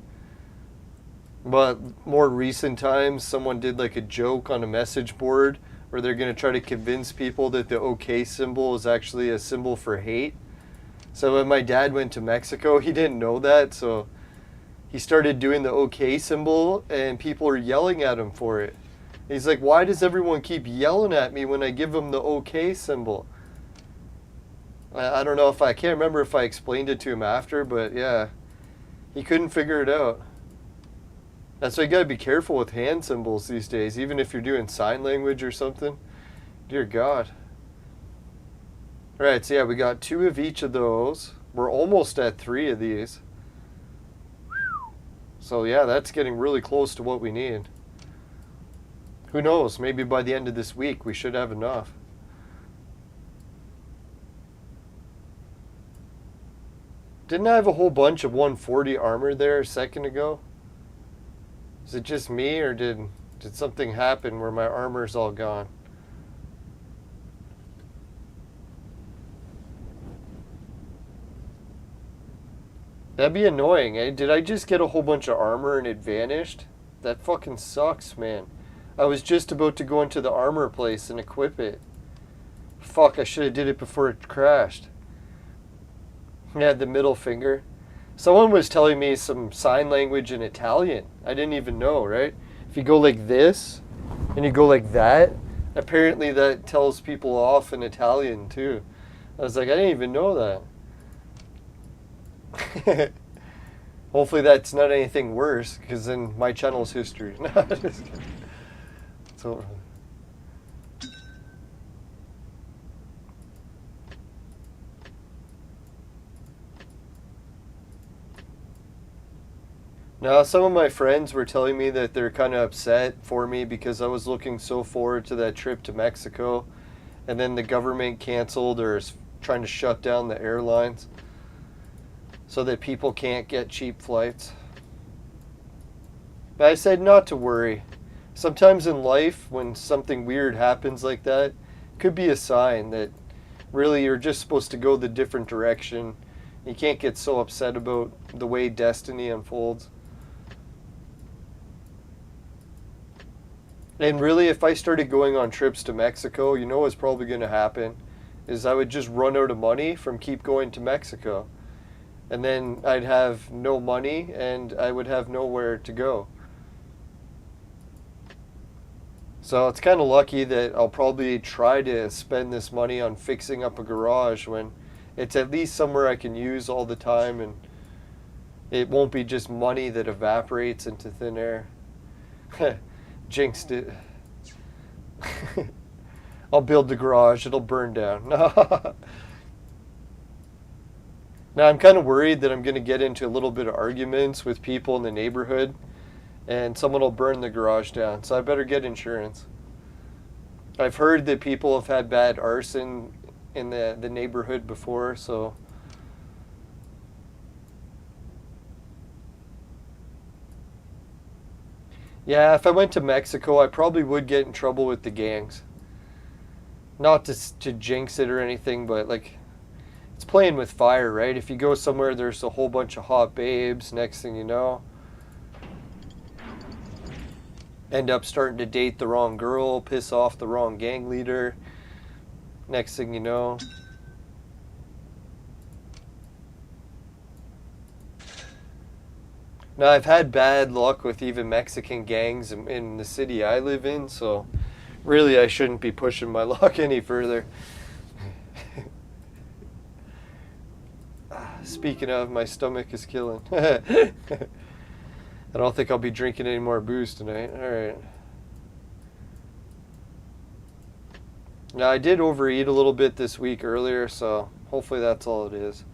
But more recent times, someone did like a joke on a message board where they're going to try to convince people that the OK symbol is actually a symbol for hate. So when my dad went to Mexico, he didn't know that, so he started doing the OK symbol and people were yelling at him for it. He's like, why does everyone keep yelling at me when I give them the OK symbol? I don't know if I can't remember if I explained it to him after, but yeah, he couldn't figure it out. That's why you gotta be careful with hand symbols these days, even if you're doing sign language or something. Dear God. Alright, so yeah, we got 2 of each of those. We're almost at 3 of these. So yeah, that's getting really close to what we need. Who knows, maybe by the end of this week we should have enough. Didn't I have a whole bunch of 140 armor there a second ago? Is it just me, or did something happen where my armor's all gone? That'd be annoying, eh? Did I just get a whole bunch of armor and it vanished? That fucking sucks, man. I was just about to go into the armor place and equip it. Fuck, I should have did it before it crashed. Yeah, the middle finger. Someone was telling me some sign language in Italian. I didn't even know, right? If you go like this, and you go like that, apparently that tells people off in Italian too. I was like, I didn't even know that. Hopefully that's not anything worse, because then my channel's history. No, just kidding. So, now, some of my friends were telling me that they're kind of upset for me because I was looking so forward to that trip to Mexico, and then the government canceled or is trying to shut down the airlines. so that people can't get cheap flights. But I said not to worry. Sometimes in life, when something weird happens like that, it could be a sign that really you're just supposed to go the different direction. You can't get so upset about the way destiny unfolds. And really, if I started going on trips to Mexico, you know what's probably going to happen is I would just run out of money from keep going to Mexico. And then I'd have no money and I would have nowhere to go. So it's kind of lucky that I'll probably try to spend this money on fixing up a garage when it's at least somewhere I can use all the time, and it won't be just money that evaporates into thin air. Jinxed it. I'll build the garage, it'll burn down. Now I'm kind of worried that I'm going to get into a little bit of arguments with people in the neighborhood and someone will burn the garage down, so I better get insurance. I've heard that people have had bad arson in the neighborhood before, so yeah, if I went to Mexico, I probably would get in trouble with the gangs. Not to jinx it or anything, but like, it's playing with fire, right? If you go somewhere, there's a whole bunch of hot babes, next thing you know, end up starting to date the wrong girl, piss off the wrong gang leader, next thing you know. Now, I've had bad luck with even Mexican gangs in the city I live in, so really I shouldn't be pushing my luck any further. Speaking of, my stomach is killing. I don't think I'll be drinking any more booze tonight. Alright. Now, I did overeat a little bit this week earlier, so hopefully that's all it is.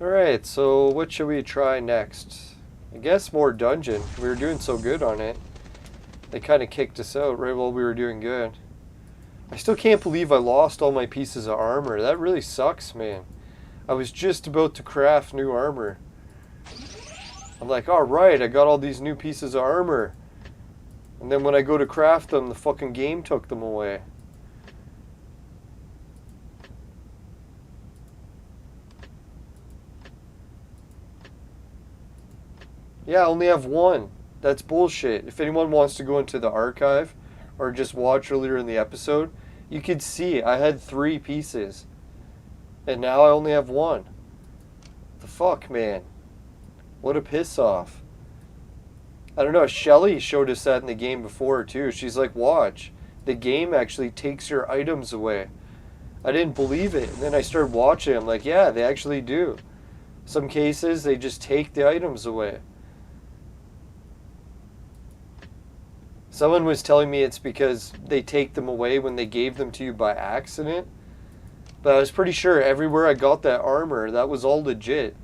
Alright, so what should we try next? I guess more dungeon. We were doing so good on it. They kind of kicked us out right while we were doing good. I still can't believe I lost all my pieces of armor. That really sucks, man. I was just about to craft new armor. I'm like, alright, I got all these new pieces of armor. And then when I go to craft them, the fucking game took them away. Yeah, I only have one. That's bullshit. If anyone wants to go into the archive or just watch earlier in the episode, you could see I had 3 pieces. And now I only have 1. The fuck, man. What a piss off. I don't know, Shelly showed us that in the game before too. She's like, watch. The game actually takes your items away. I didn't believe it. And then I started watching. I'm like, yeah, they actually do. Some cases, they just take the items away. Someone was telling me it's because they take them away when they gave them to you by accident. But I was pretty sure everywhere I got that armor, that was all legit.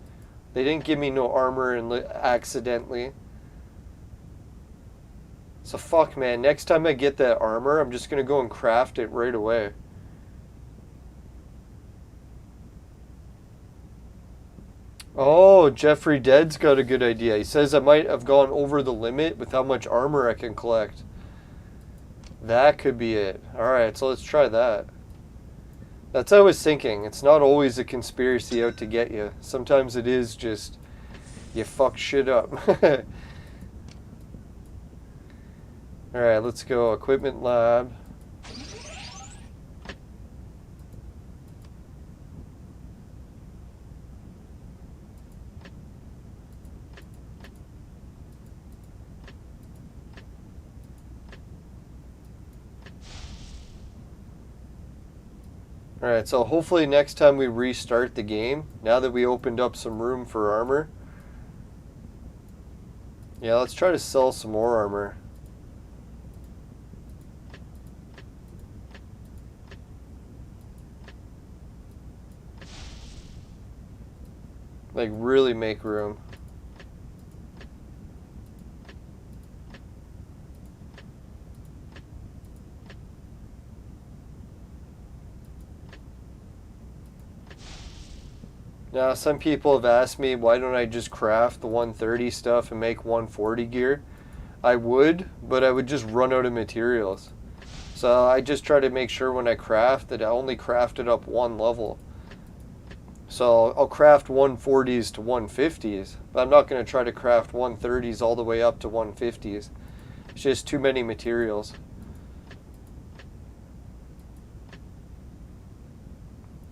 They didn't give me no armor accidentally. So fuck, man. Next time I get that armor, I'm just going to go and craft it right away. Oh, Jeffrey Dead's got a good idea. He says I might have gone over the limit with how much armor I can collect. That could be it. Alright, so let's try that. That's what I was thinking. It's not always a conspiracy out to get you. Sometimes it is just, you fuck shit up. Alright, let's go. Equipment lab. Alright, so hopefully next time we restart the game, now that we opened up some room for armor. Yeah, let's try to sell some more armor. Like, really make room. Now, some people have asked me, why don't I just craft the 130 stuff and make 140 gear? I would, but I would just run out of materials. So I just try to make sure when I craft that I only craft it up one level. So I'll craft 140s to 150s, but I'm not going to try to craft 130s all the way up to 150s. It's just too many materials.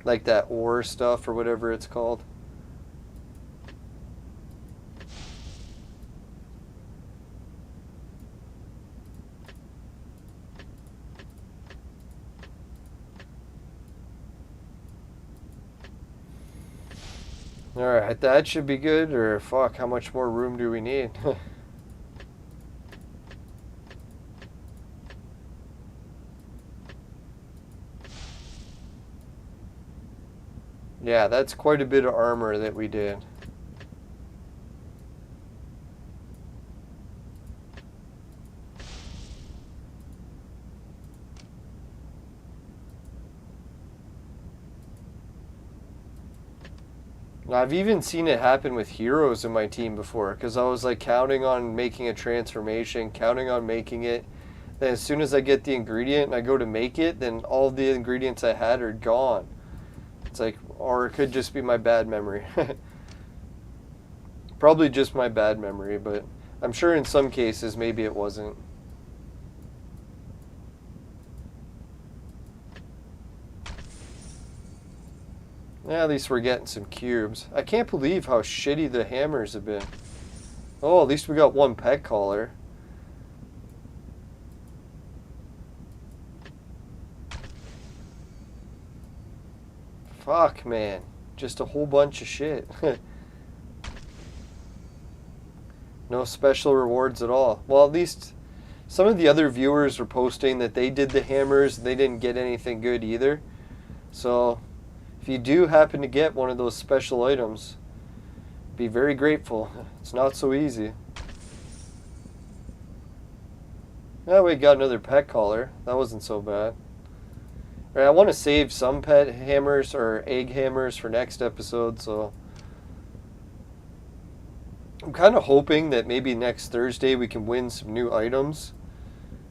Like that ore stuff or whatever it's called. Alright, that should be good, or fuck, how much more room do we need? Yeah, that's quite a bit of armor that we did. I've even seen it happen with heroes in my team before, because I was like counting on making a transformation, counting on making it. Then as soon as I get the ingredient and I go to make it, then all the ingredients I had are gone. It's like, or it could just be my bad memory. Probably just my bad memory, but I'm sure in some cases maybe it wasn't. Yeah, at least we're getting some cubes. I can't believe how shitty the hammers have been. Oh, at least we got one pet collar. Fuck, man. Just a whole bunch of shit. No special rewards at all. Well, at least some of the other viewers were posting that they did the hammers and they didn't get anything good either. So, if you do happen to get one of those special items, be very grateful. It's not so easy. Oh, we got another pet collar. That wasn't so bad. Right, I want to save some pet hammers or egg hammers for next episode, so I'm kind of hoping that maybe next Thursday we can win some new items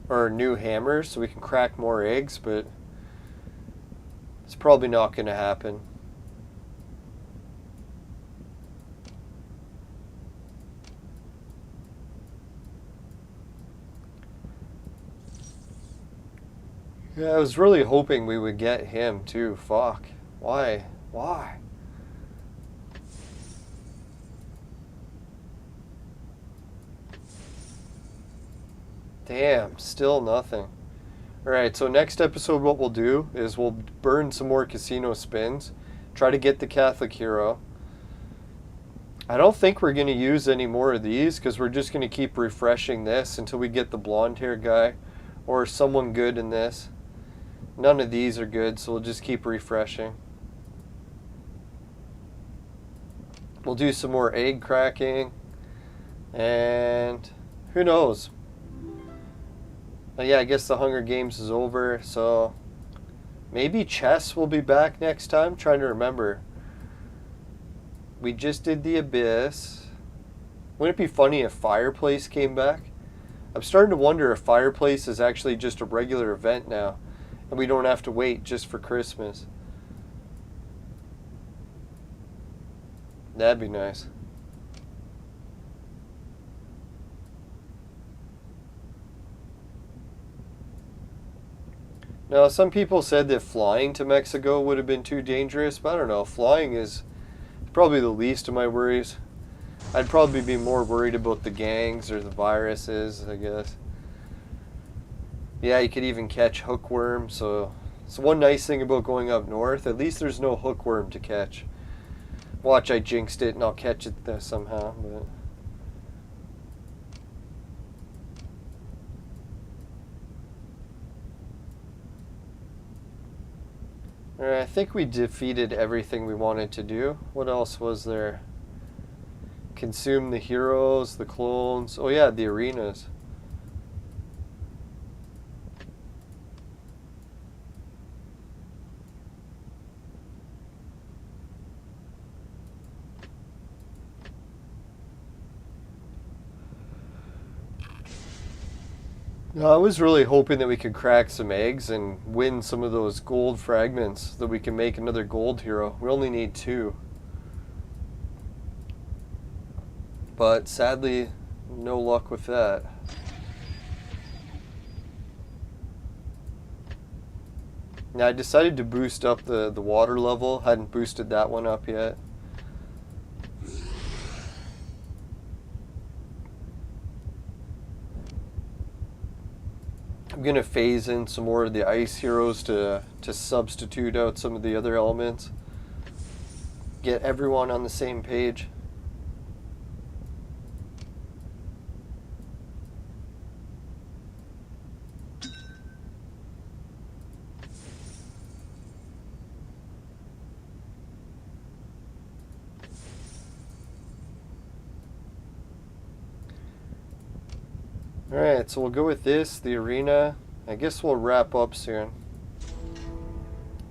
or new hammers so we can crack more eggs, but it's probably not going to happen. Yeah, I was really hoping we would get him too. Fuck. Why? Why? Damn, still nothing. Alright, so next episode what we'll do is we'll burn some more casino spins. Try to get the Catholic hero. I don't think we're going to use any more of these because we're just going to keep refreshing this until we get the blonde hair guy or someone good in this. None of these are good, so we'll just keep refreshing. We'll do some more egg cracking. And who knows? But yeah, I guess the Hunger Games is over, so maybe chess will be back next time. I'm trying to remember. We just did the Abyss. Wouldn't it be funny if Fireplace came back? I'm starting to wonder if Fireplace is actually just a regular event now, and we don't have to wait just for Christmas. That'd be nice. Now, some people said that flying to Mexico would have been too dangerous, but I don't know. Flying is probably the least of my worries. I'd probably be more worried about the gangs or the viruses, I guess. Yeah, you could even catch hookworm, so it's one nice thing about going up north. At least there's no hookworm to catch. Watch, I jinxed it and I'll catch it somehow, but... Alright, I think we defeated everything we wanted to do. What else was there? Consume the heroes, the clones. Oh yeah, the arenas. No, I was really hoping that we could crack some eggs and win some of those gold fragments so that we can make another gold hero. We only need 2. But sadly, no luck with that. Now I decided to boost up the water level. Hadn't boosted that one up yet. I'm going to phase in some more of the ice heroes to substitute out some of the other elements. Get everyone on the same page. Alright, so we'll go with this, the arena. I guess we'll wrap up soon.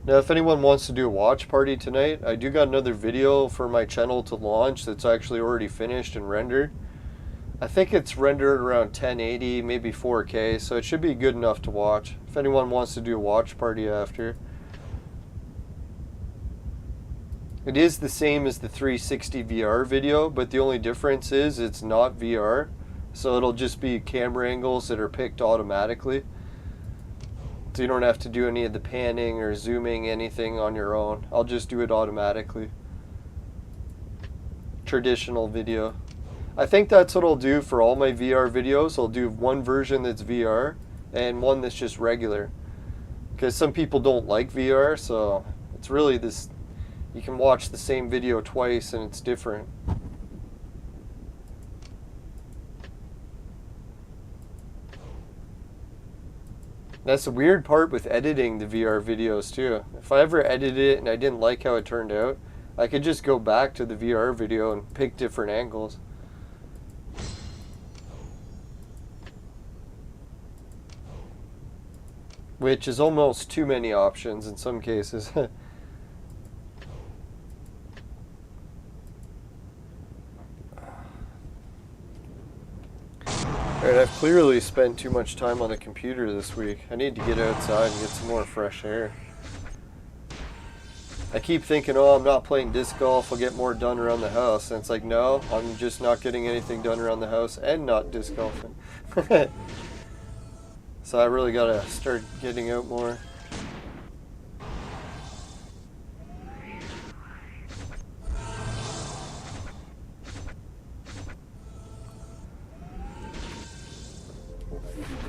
Now, if anyone wants to do a watch party tonight, I do got another video for my channel to launch that's actually already finished and rendered. I think it's rendered around 1080, maybe 4K, so it should be good enough to watch. If anyone wants to do a watch party after. It is the same as the 360 VR video, but the only difference is it's not VR. So it'll just be camera angles that are picked automatically. So you don't have to do any of the panning or zooming, anything on your own. I'll just do it automatically. Traditional video. I think that's what I'll do for all my VR videos. I'll do one version that's VR and one that's just regular. Because some people don't like VR, so it's really this, you can watch the same video twice and it's different. That's the weird part with editing the VR videos too. If I ever edited it and I didn't like how it turned out, I could just go back to the VR video and pick different angles. Which is almost too many options in some cases. Alright, I've clearly spent too much time on the computer this week. I need to get outside and get some more fresh air. I keep thinking, oh, I'm not playing disc golf, I'll get more done around the house. And it's like, no, I'm just not getting anything done around the house and not disc golfing. So I really gotta start getting out more.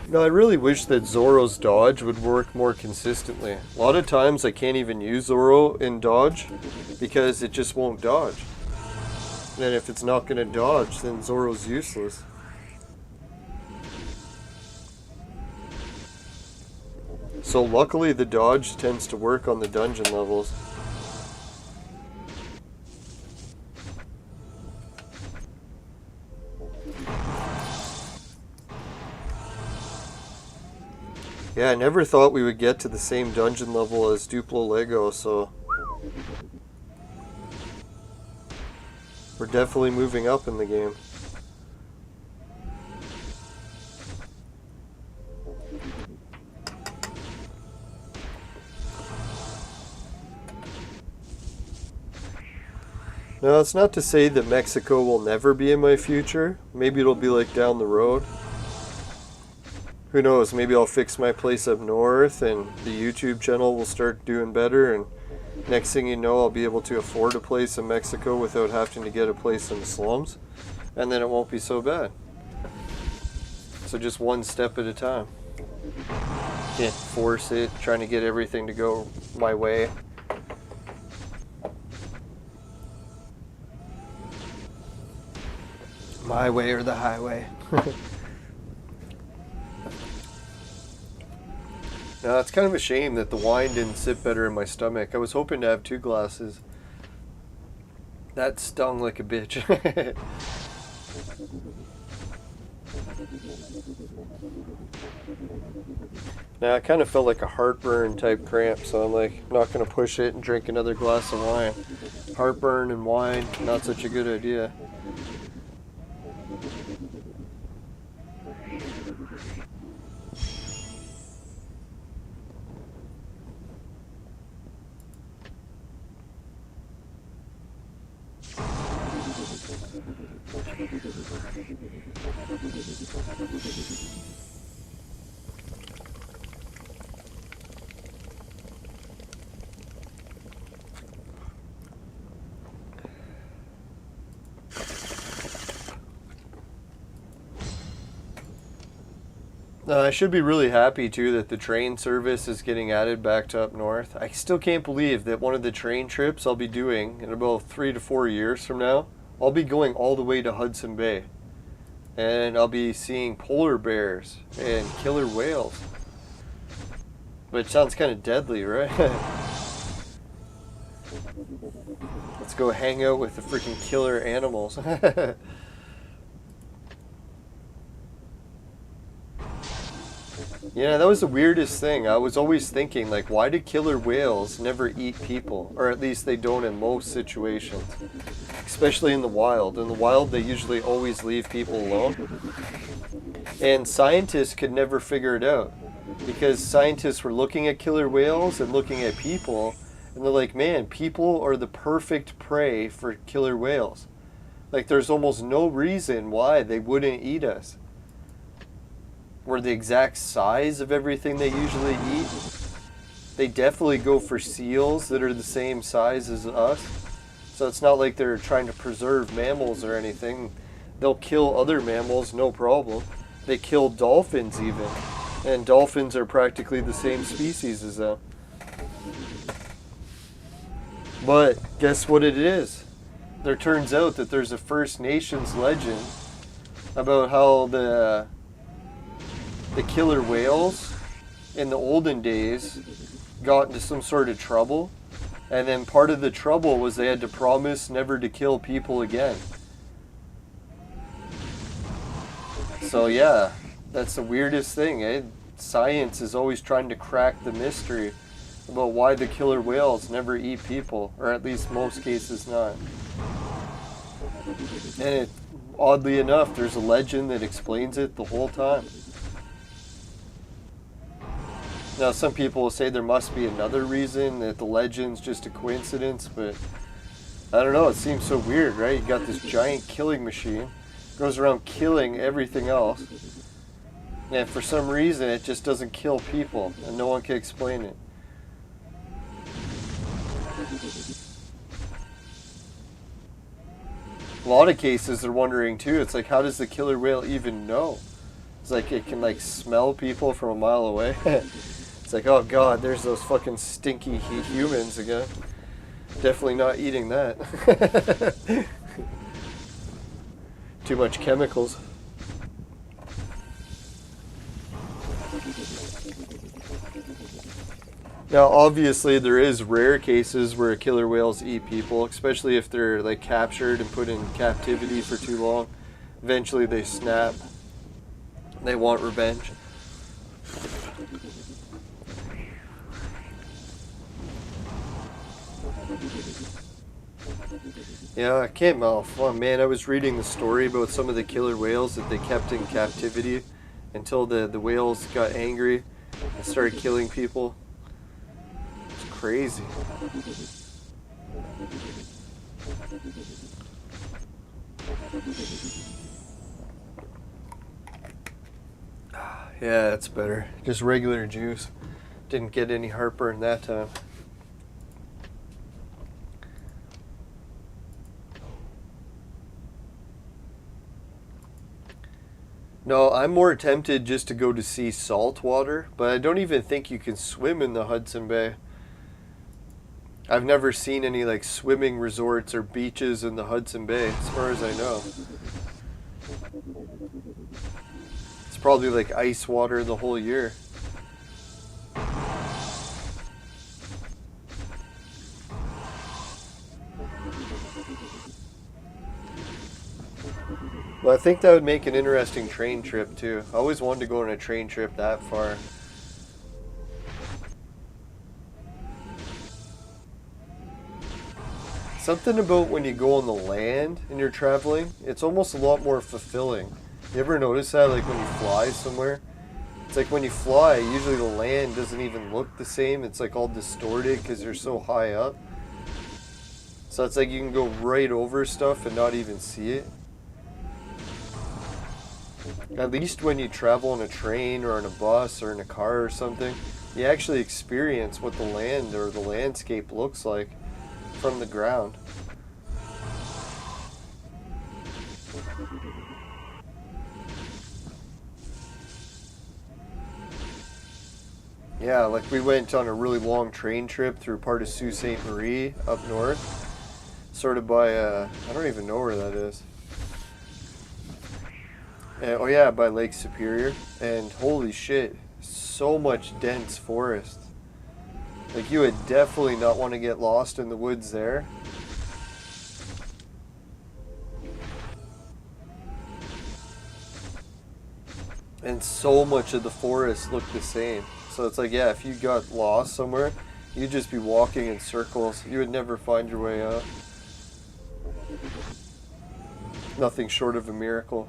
No, I really wish that Zoro's dodge would work more consistently. A lot of times I can't even use Zoro in dodge because it just won't dodge. And then if it's not going to dodge, then Zoro's useless. So luckily the dodge tends to work on the dungeon levels. Yeah, I never thought we would get to the same dungeon level as Duplo Lego, so we're definitely moving up in the game. Now, it's not to say that Mexico will never be in my future. Maybe it'll be like down the road. Who knows, maybe I'll fix my place up north and the YouTube channel will start doing better, and next thing you know I'll be able to afford a place in Mexico without having to get a place in the slums, and then it won't be so bad. So just one step at a time. Can't force it, trying to get everything to go my way. My way or the highway. Now, it's kind of a shame that the wine didn't sit better in my stomach. I was hoping to have 2 glasses. That stung like a bitch. Now, I kind of felt like a heartburn type cramp, so I'm like, not going to push it and drink another glass of wine. Heartburn and wine, not such a good idea. I should be really happy too that the train service is getting added back to up north. I still can't believe that one of the train trips I'll be doing in about 3 to 4 years from now, I'll be going all the way to Hudson Bay. And I'll be seeing polar bears and killer whales. Which sounds kind of deadly, right? Let's go hang out with the freaking killer animals. Yeah, that was the weirdest thing. I was always thinking, like, why do killer whales never eat people? Or at least they don't in most situations. Especially in the wild. In the wild, they usually always leave people alone. And scientists could never figure it out. Because scientists were looking at killer whales and looking at people. And they're like, man, people are the perfect prey for killer whales. Like, there's almost no reason why they wouldn't eat us. We're the exact size of everything they usually eat. They definitely go for seals that are the same size as us. So it's not like they're trying to preserve mammals or anything. They'll kill other mammals, no problem. They kill dolphins even. And dolphins are practically the same species as them. But guess what it is? There turns out that there's a First Nations legend about how the killer whales in the olden days got into some sort of trouble, and then part of the trouble was they had to promise never to kill people again. So yeah, that's the weirdest thing, eh? Science is always trying to crack the mystery about why the killer whales never eat people, or at least most cases not. And oddly enough, there's a legend that explains it the whole time. Now, some people will say there must be another reason, that the legend's just a coincidence, but I don't know, it seems so weird, right? You got this giant killing machine, goes around killing everything else, and for some reason it just doesn't kill people, and no one can explain it. A lot of cases they're wondering too, it's like, how does the killer whale even know? It's like it can like smell people from a mile away. It's like, oh god, there's those fucking stinky humans again. Definitely not eating that. Too much chemicals. Now, obviously, there is rare cases where killer whales eat people, especially if they're like captured and put in captivity for too long. Eventually, they snap. They want revenge. Yeah, I can't. Oh man, I was reading the story about some of the killer whales that they kept in captivity until the whales got angry and started killing people. It's crazy. Yeah, that's better. Just regular juice. Didn't get any heartburn that time. No, I'm more tempted just to go to see salt water, but I don't even think you can swim in the Hudson Bay. I've never seen any like swimming resorts or beaches in the Hudson Bay, as far as I know. It's probably like ice water the whole year. Well, I think that would make an interesting train trip too. I always wanted to go on a train trip that far. Something about when you go on the land and you're traveling, it's almost a lot more fulfilling. You ever notice that, like when you fly somewhere? It's like when you fly, usually the land doesn't even look the same. It's like all distorted because you're so high up. So it's like you can go right over stuff and not even see it. At least when you travel on a train or on a bus or in a car or something, you actually experience what the land or the landscape looks like from the ground. Yeah, like we went on a really long train trip through part of Sault Ste. Marie up north. Sort of by, I don't even know where that is. Oh yeah, by Lake Superior. And holy shit, so much dense forest. Like you would definitely not want to get lost in the woods there. And so much of the forest looked the same. So it's like, yeah, if you got lost somewhere, you'd just be walking in circles. You would never find your way out. Nothing short of a miracle.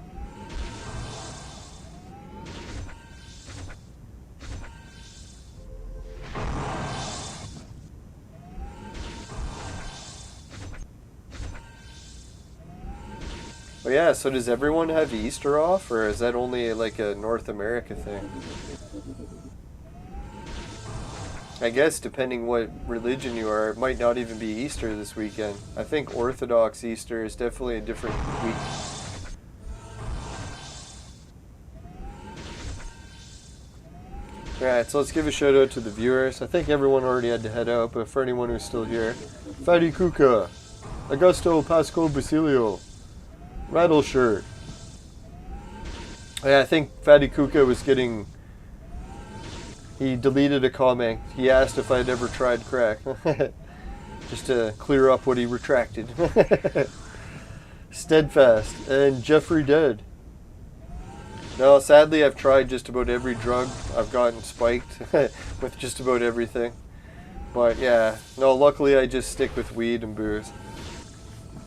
Oh yeah, so does everyone have Easter off, or is that only like a North America thing? I guess depending what religion you are, it might not even be Easter this weekend. I think Orthodox Easter is definitely a different week. Alright, so let's give a shout out to the viewers. I think everyone already had to head out, but for anyone who's still here, Fatty Kuka, Augusto Pasco Basilio, Rattle Shirt. Yeah, I think Fatty Kuka was getting... He deleted a comment. He asked if I'd ever tried crack. Just to clear up what he retracted. Steadfast and Jeffrey Dead. No, sadly I've tried just about every drug. I've gotten spiked with just about everything. But yeah, no, luckily I just stick with weed and booze.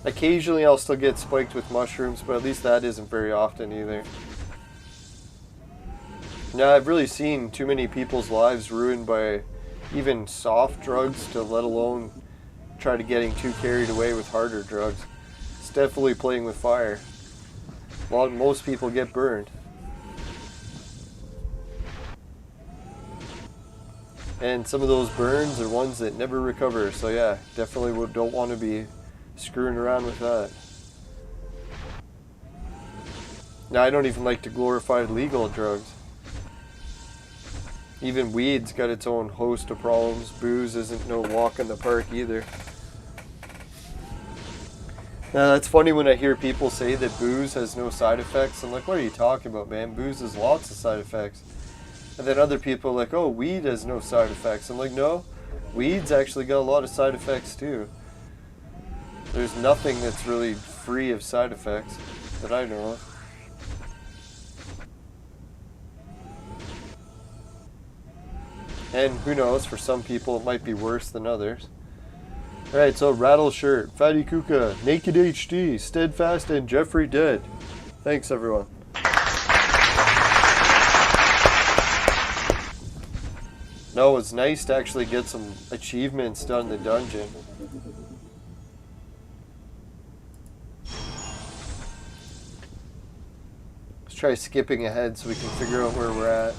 Occasionally I'll still get spiked with mushrooms, but at least that isn't very often either. Now, I've really seen too many people's lives ruined by even soft drugs, to let alone try to getting too carried away with harder drugs. It's definitely playing with fire. Most people get burned. And some of those burns are ones that never recover, so yeah, definitely don't want to be screwing around with that. Now, I don't even like to glorify legal drugs. Even weed's got its own host of problems. Booze isn't no walk in the park either. Now, that's funny when I hear people say that booze has no side effects. I'm like, what are you talking about, man? Booze has lots of side effects. And then other people are like, oh, weed has no side effects. I'm like, no, weed's actually got a lot of side effects too. There's nothing that's really free of side effects that I know of. And who knows, for some people it might be worse than others. Alright, so Rattle Shirt, Fatty Kuka, Naked HD, Steadfast, and Jeffrey Dead. Thanks, everyone. No, it's nice to actually get some achievements done in the dungeon. Let's try skipping ahead so we can figure out where we're at.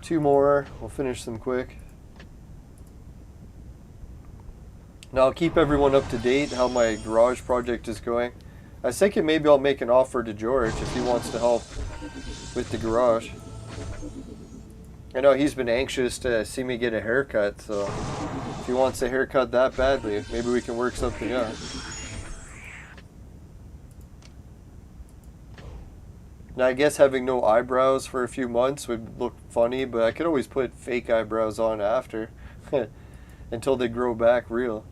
2 more, we'll finish them quick. Now I'll keep everyone up to date how my garage project is going. I was thinking maybe I'll make an offer to George if he wants to help with the garage. I know he's been anxious to see me get a haircut, so if he wants a haircut that badly, maybe we can work something out. Now, I guess having no eyebrows for a few months would look funny, but I could always put fake eyebrows on after until they grow back real.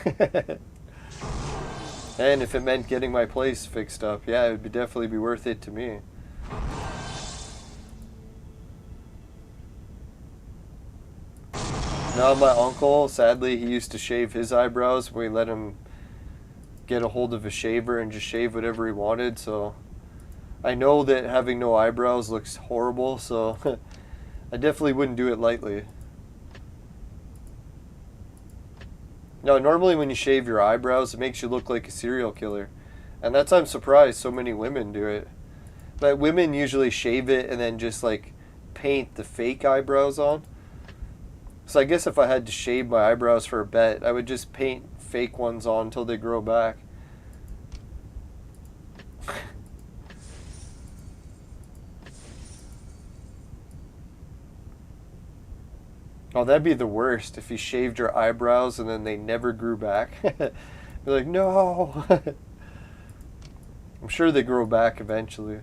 And if it meant getting my place fixed up, yeah, it would definitely be worth it to me. Now, my uncle, sadly, he used to shave his eyebrows. We let him get a hold of a shaver and just shave whatever he wanted, so I know that having no eyebrows looks horrible, so I definitely wouldn't do it lightly. No, normally when you shave your eyebrows, it makes you look like a serial killer. And that's, I'm surprised so many women do it. But women usually shave it and then just like paint the fake eyebrows on. So I guess if I had to shave my eyebrows for a bet, I would just paint fake ones on until they grow back. Oh, that'd be the worst if you shaved your eyebrows and then they never grew back. You're like, no. I'm sure they grow back eventually.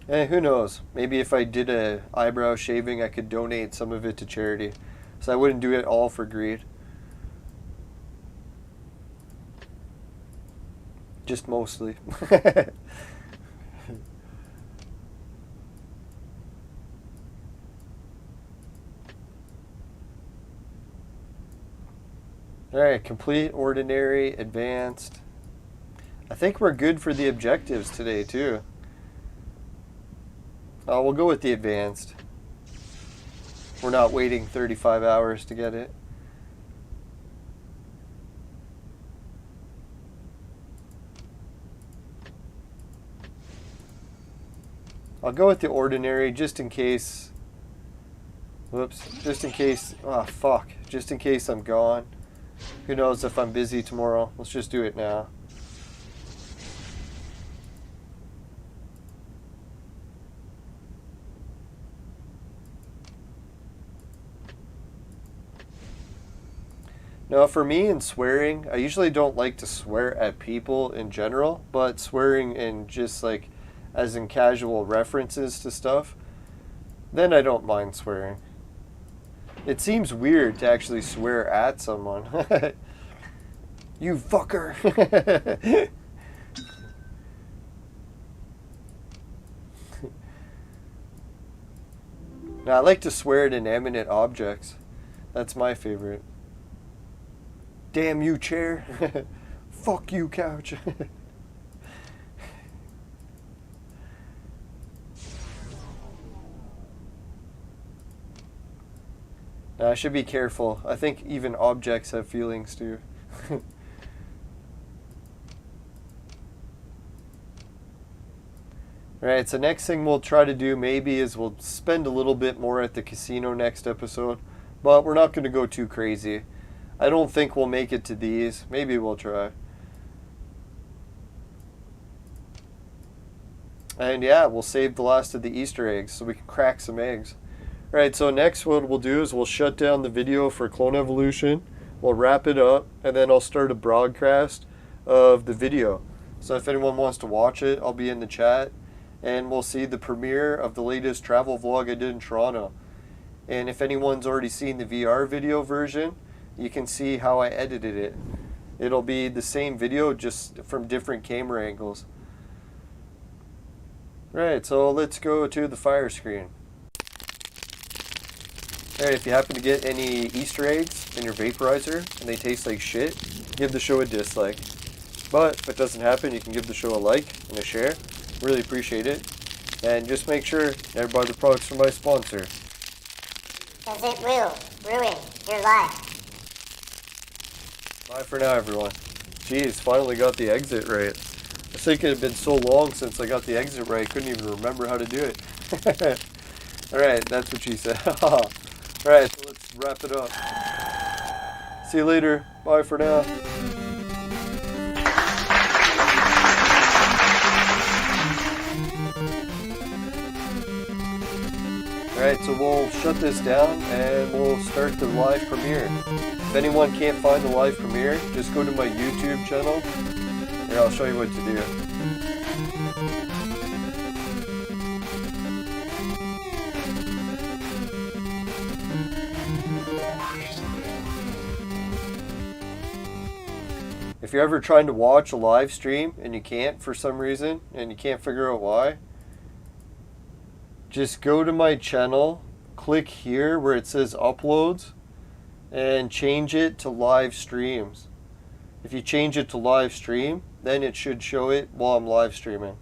Who knows? Maybe if I did a eyebrow shaving, I could donate some of it to charity. So I wouldn't do it all for greed. Just mostly. Alright, complete, ordinary, advanced. I think we're good for the objectives today too. We'll go with the advanced. We're not waiting 35 hours to get it. I'll go with the ordinary just in case. Whoops. Just in case. Oh, fuck. Just in case I'm gone. Who knows if I'm busy tomorrow. Let's just do it now. Now, for me in swearing, I usually don't like to swear at people in general, but swearing in just like as in casual references to stuff, then I don't mind swearing. It seems weird to actually swear at someone. You fucker. Now, I like to swear at inanimate objects. That's my favorite. Damn you, chair. Fuck you, couch. Now, I should be careful. I think even objects have feelings too. Alright, so next thing we'll try to do maybe is we'll spend a little bit more at the casino next episode, but we're not going to go too crazy. I don't think we'll make it to these. Maybe we'll try. And yeah, we'll save the last of the Easter eggs so we can crack some eggs. Alright, so next what we'll do is we'll shut down the video for Clone Evolution. We'll wrap it up, and then I'll start a broadcast of the video. So if anyone wants to watch it, I'll be in the chat. And we'll see the premiere of the latest travel vlog I did in Toronto. And if anyone's already seen the VR video version, you can see how I edited it. It'll be the same video, just from different camera angles. Right, so let's go to the fire screen. Alright, if you happen to get any Easter eggs in your vaporizer and they taste like shit, give the show a dislike. But if it doesn't happen, you can give the show a like and a share. Really appreciate it. And just make sure you never buy the products from my sponsor. Because it will ruin your life. Bye for now, everyone. Jeez, finally got the exit right. I think it had been so long since I got the exit right, I couldn't even remember how to do it. Alright, that's what she said. Alright, so let's wrap it up. See you later. Bye for now. Alright, so we'll shut this down and we'll start the live premiere. If anyone can't find the live premiere, just go to my YouTube channel. Here, I'll show you what to do. If you're ever trying to watch a live stream and you can't for some reason, and you can't figure out why, just go to my channel, click here where it says uploads, and change it to live streams. If you change it to live stream, then it should show it while I'm live streaming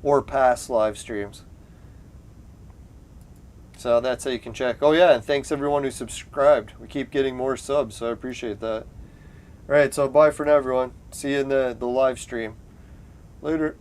or past live streams. So that's how you can check. Oh yeah, and thanks everyone who subscribed. We keep getting more subs, so I appreciate that. Alright, so bye for now everyone. See you in the live stream. Later.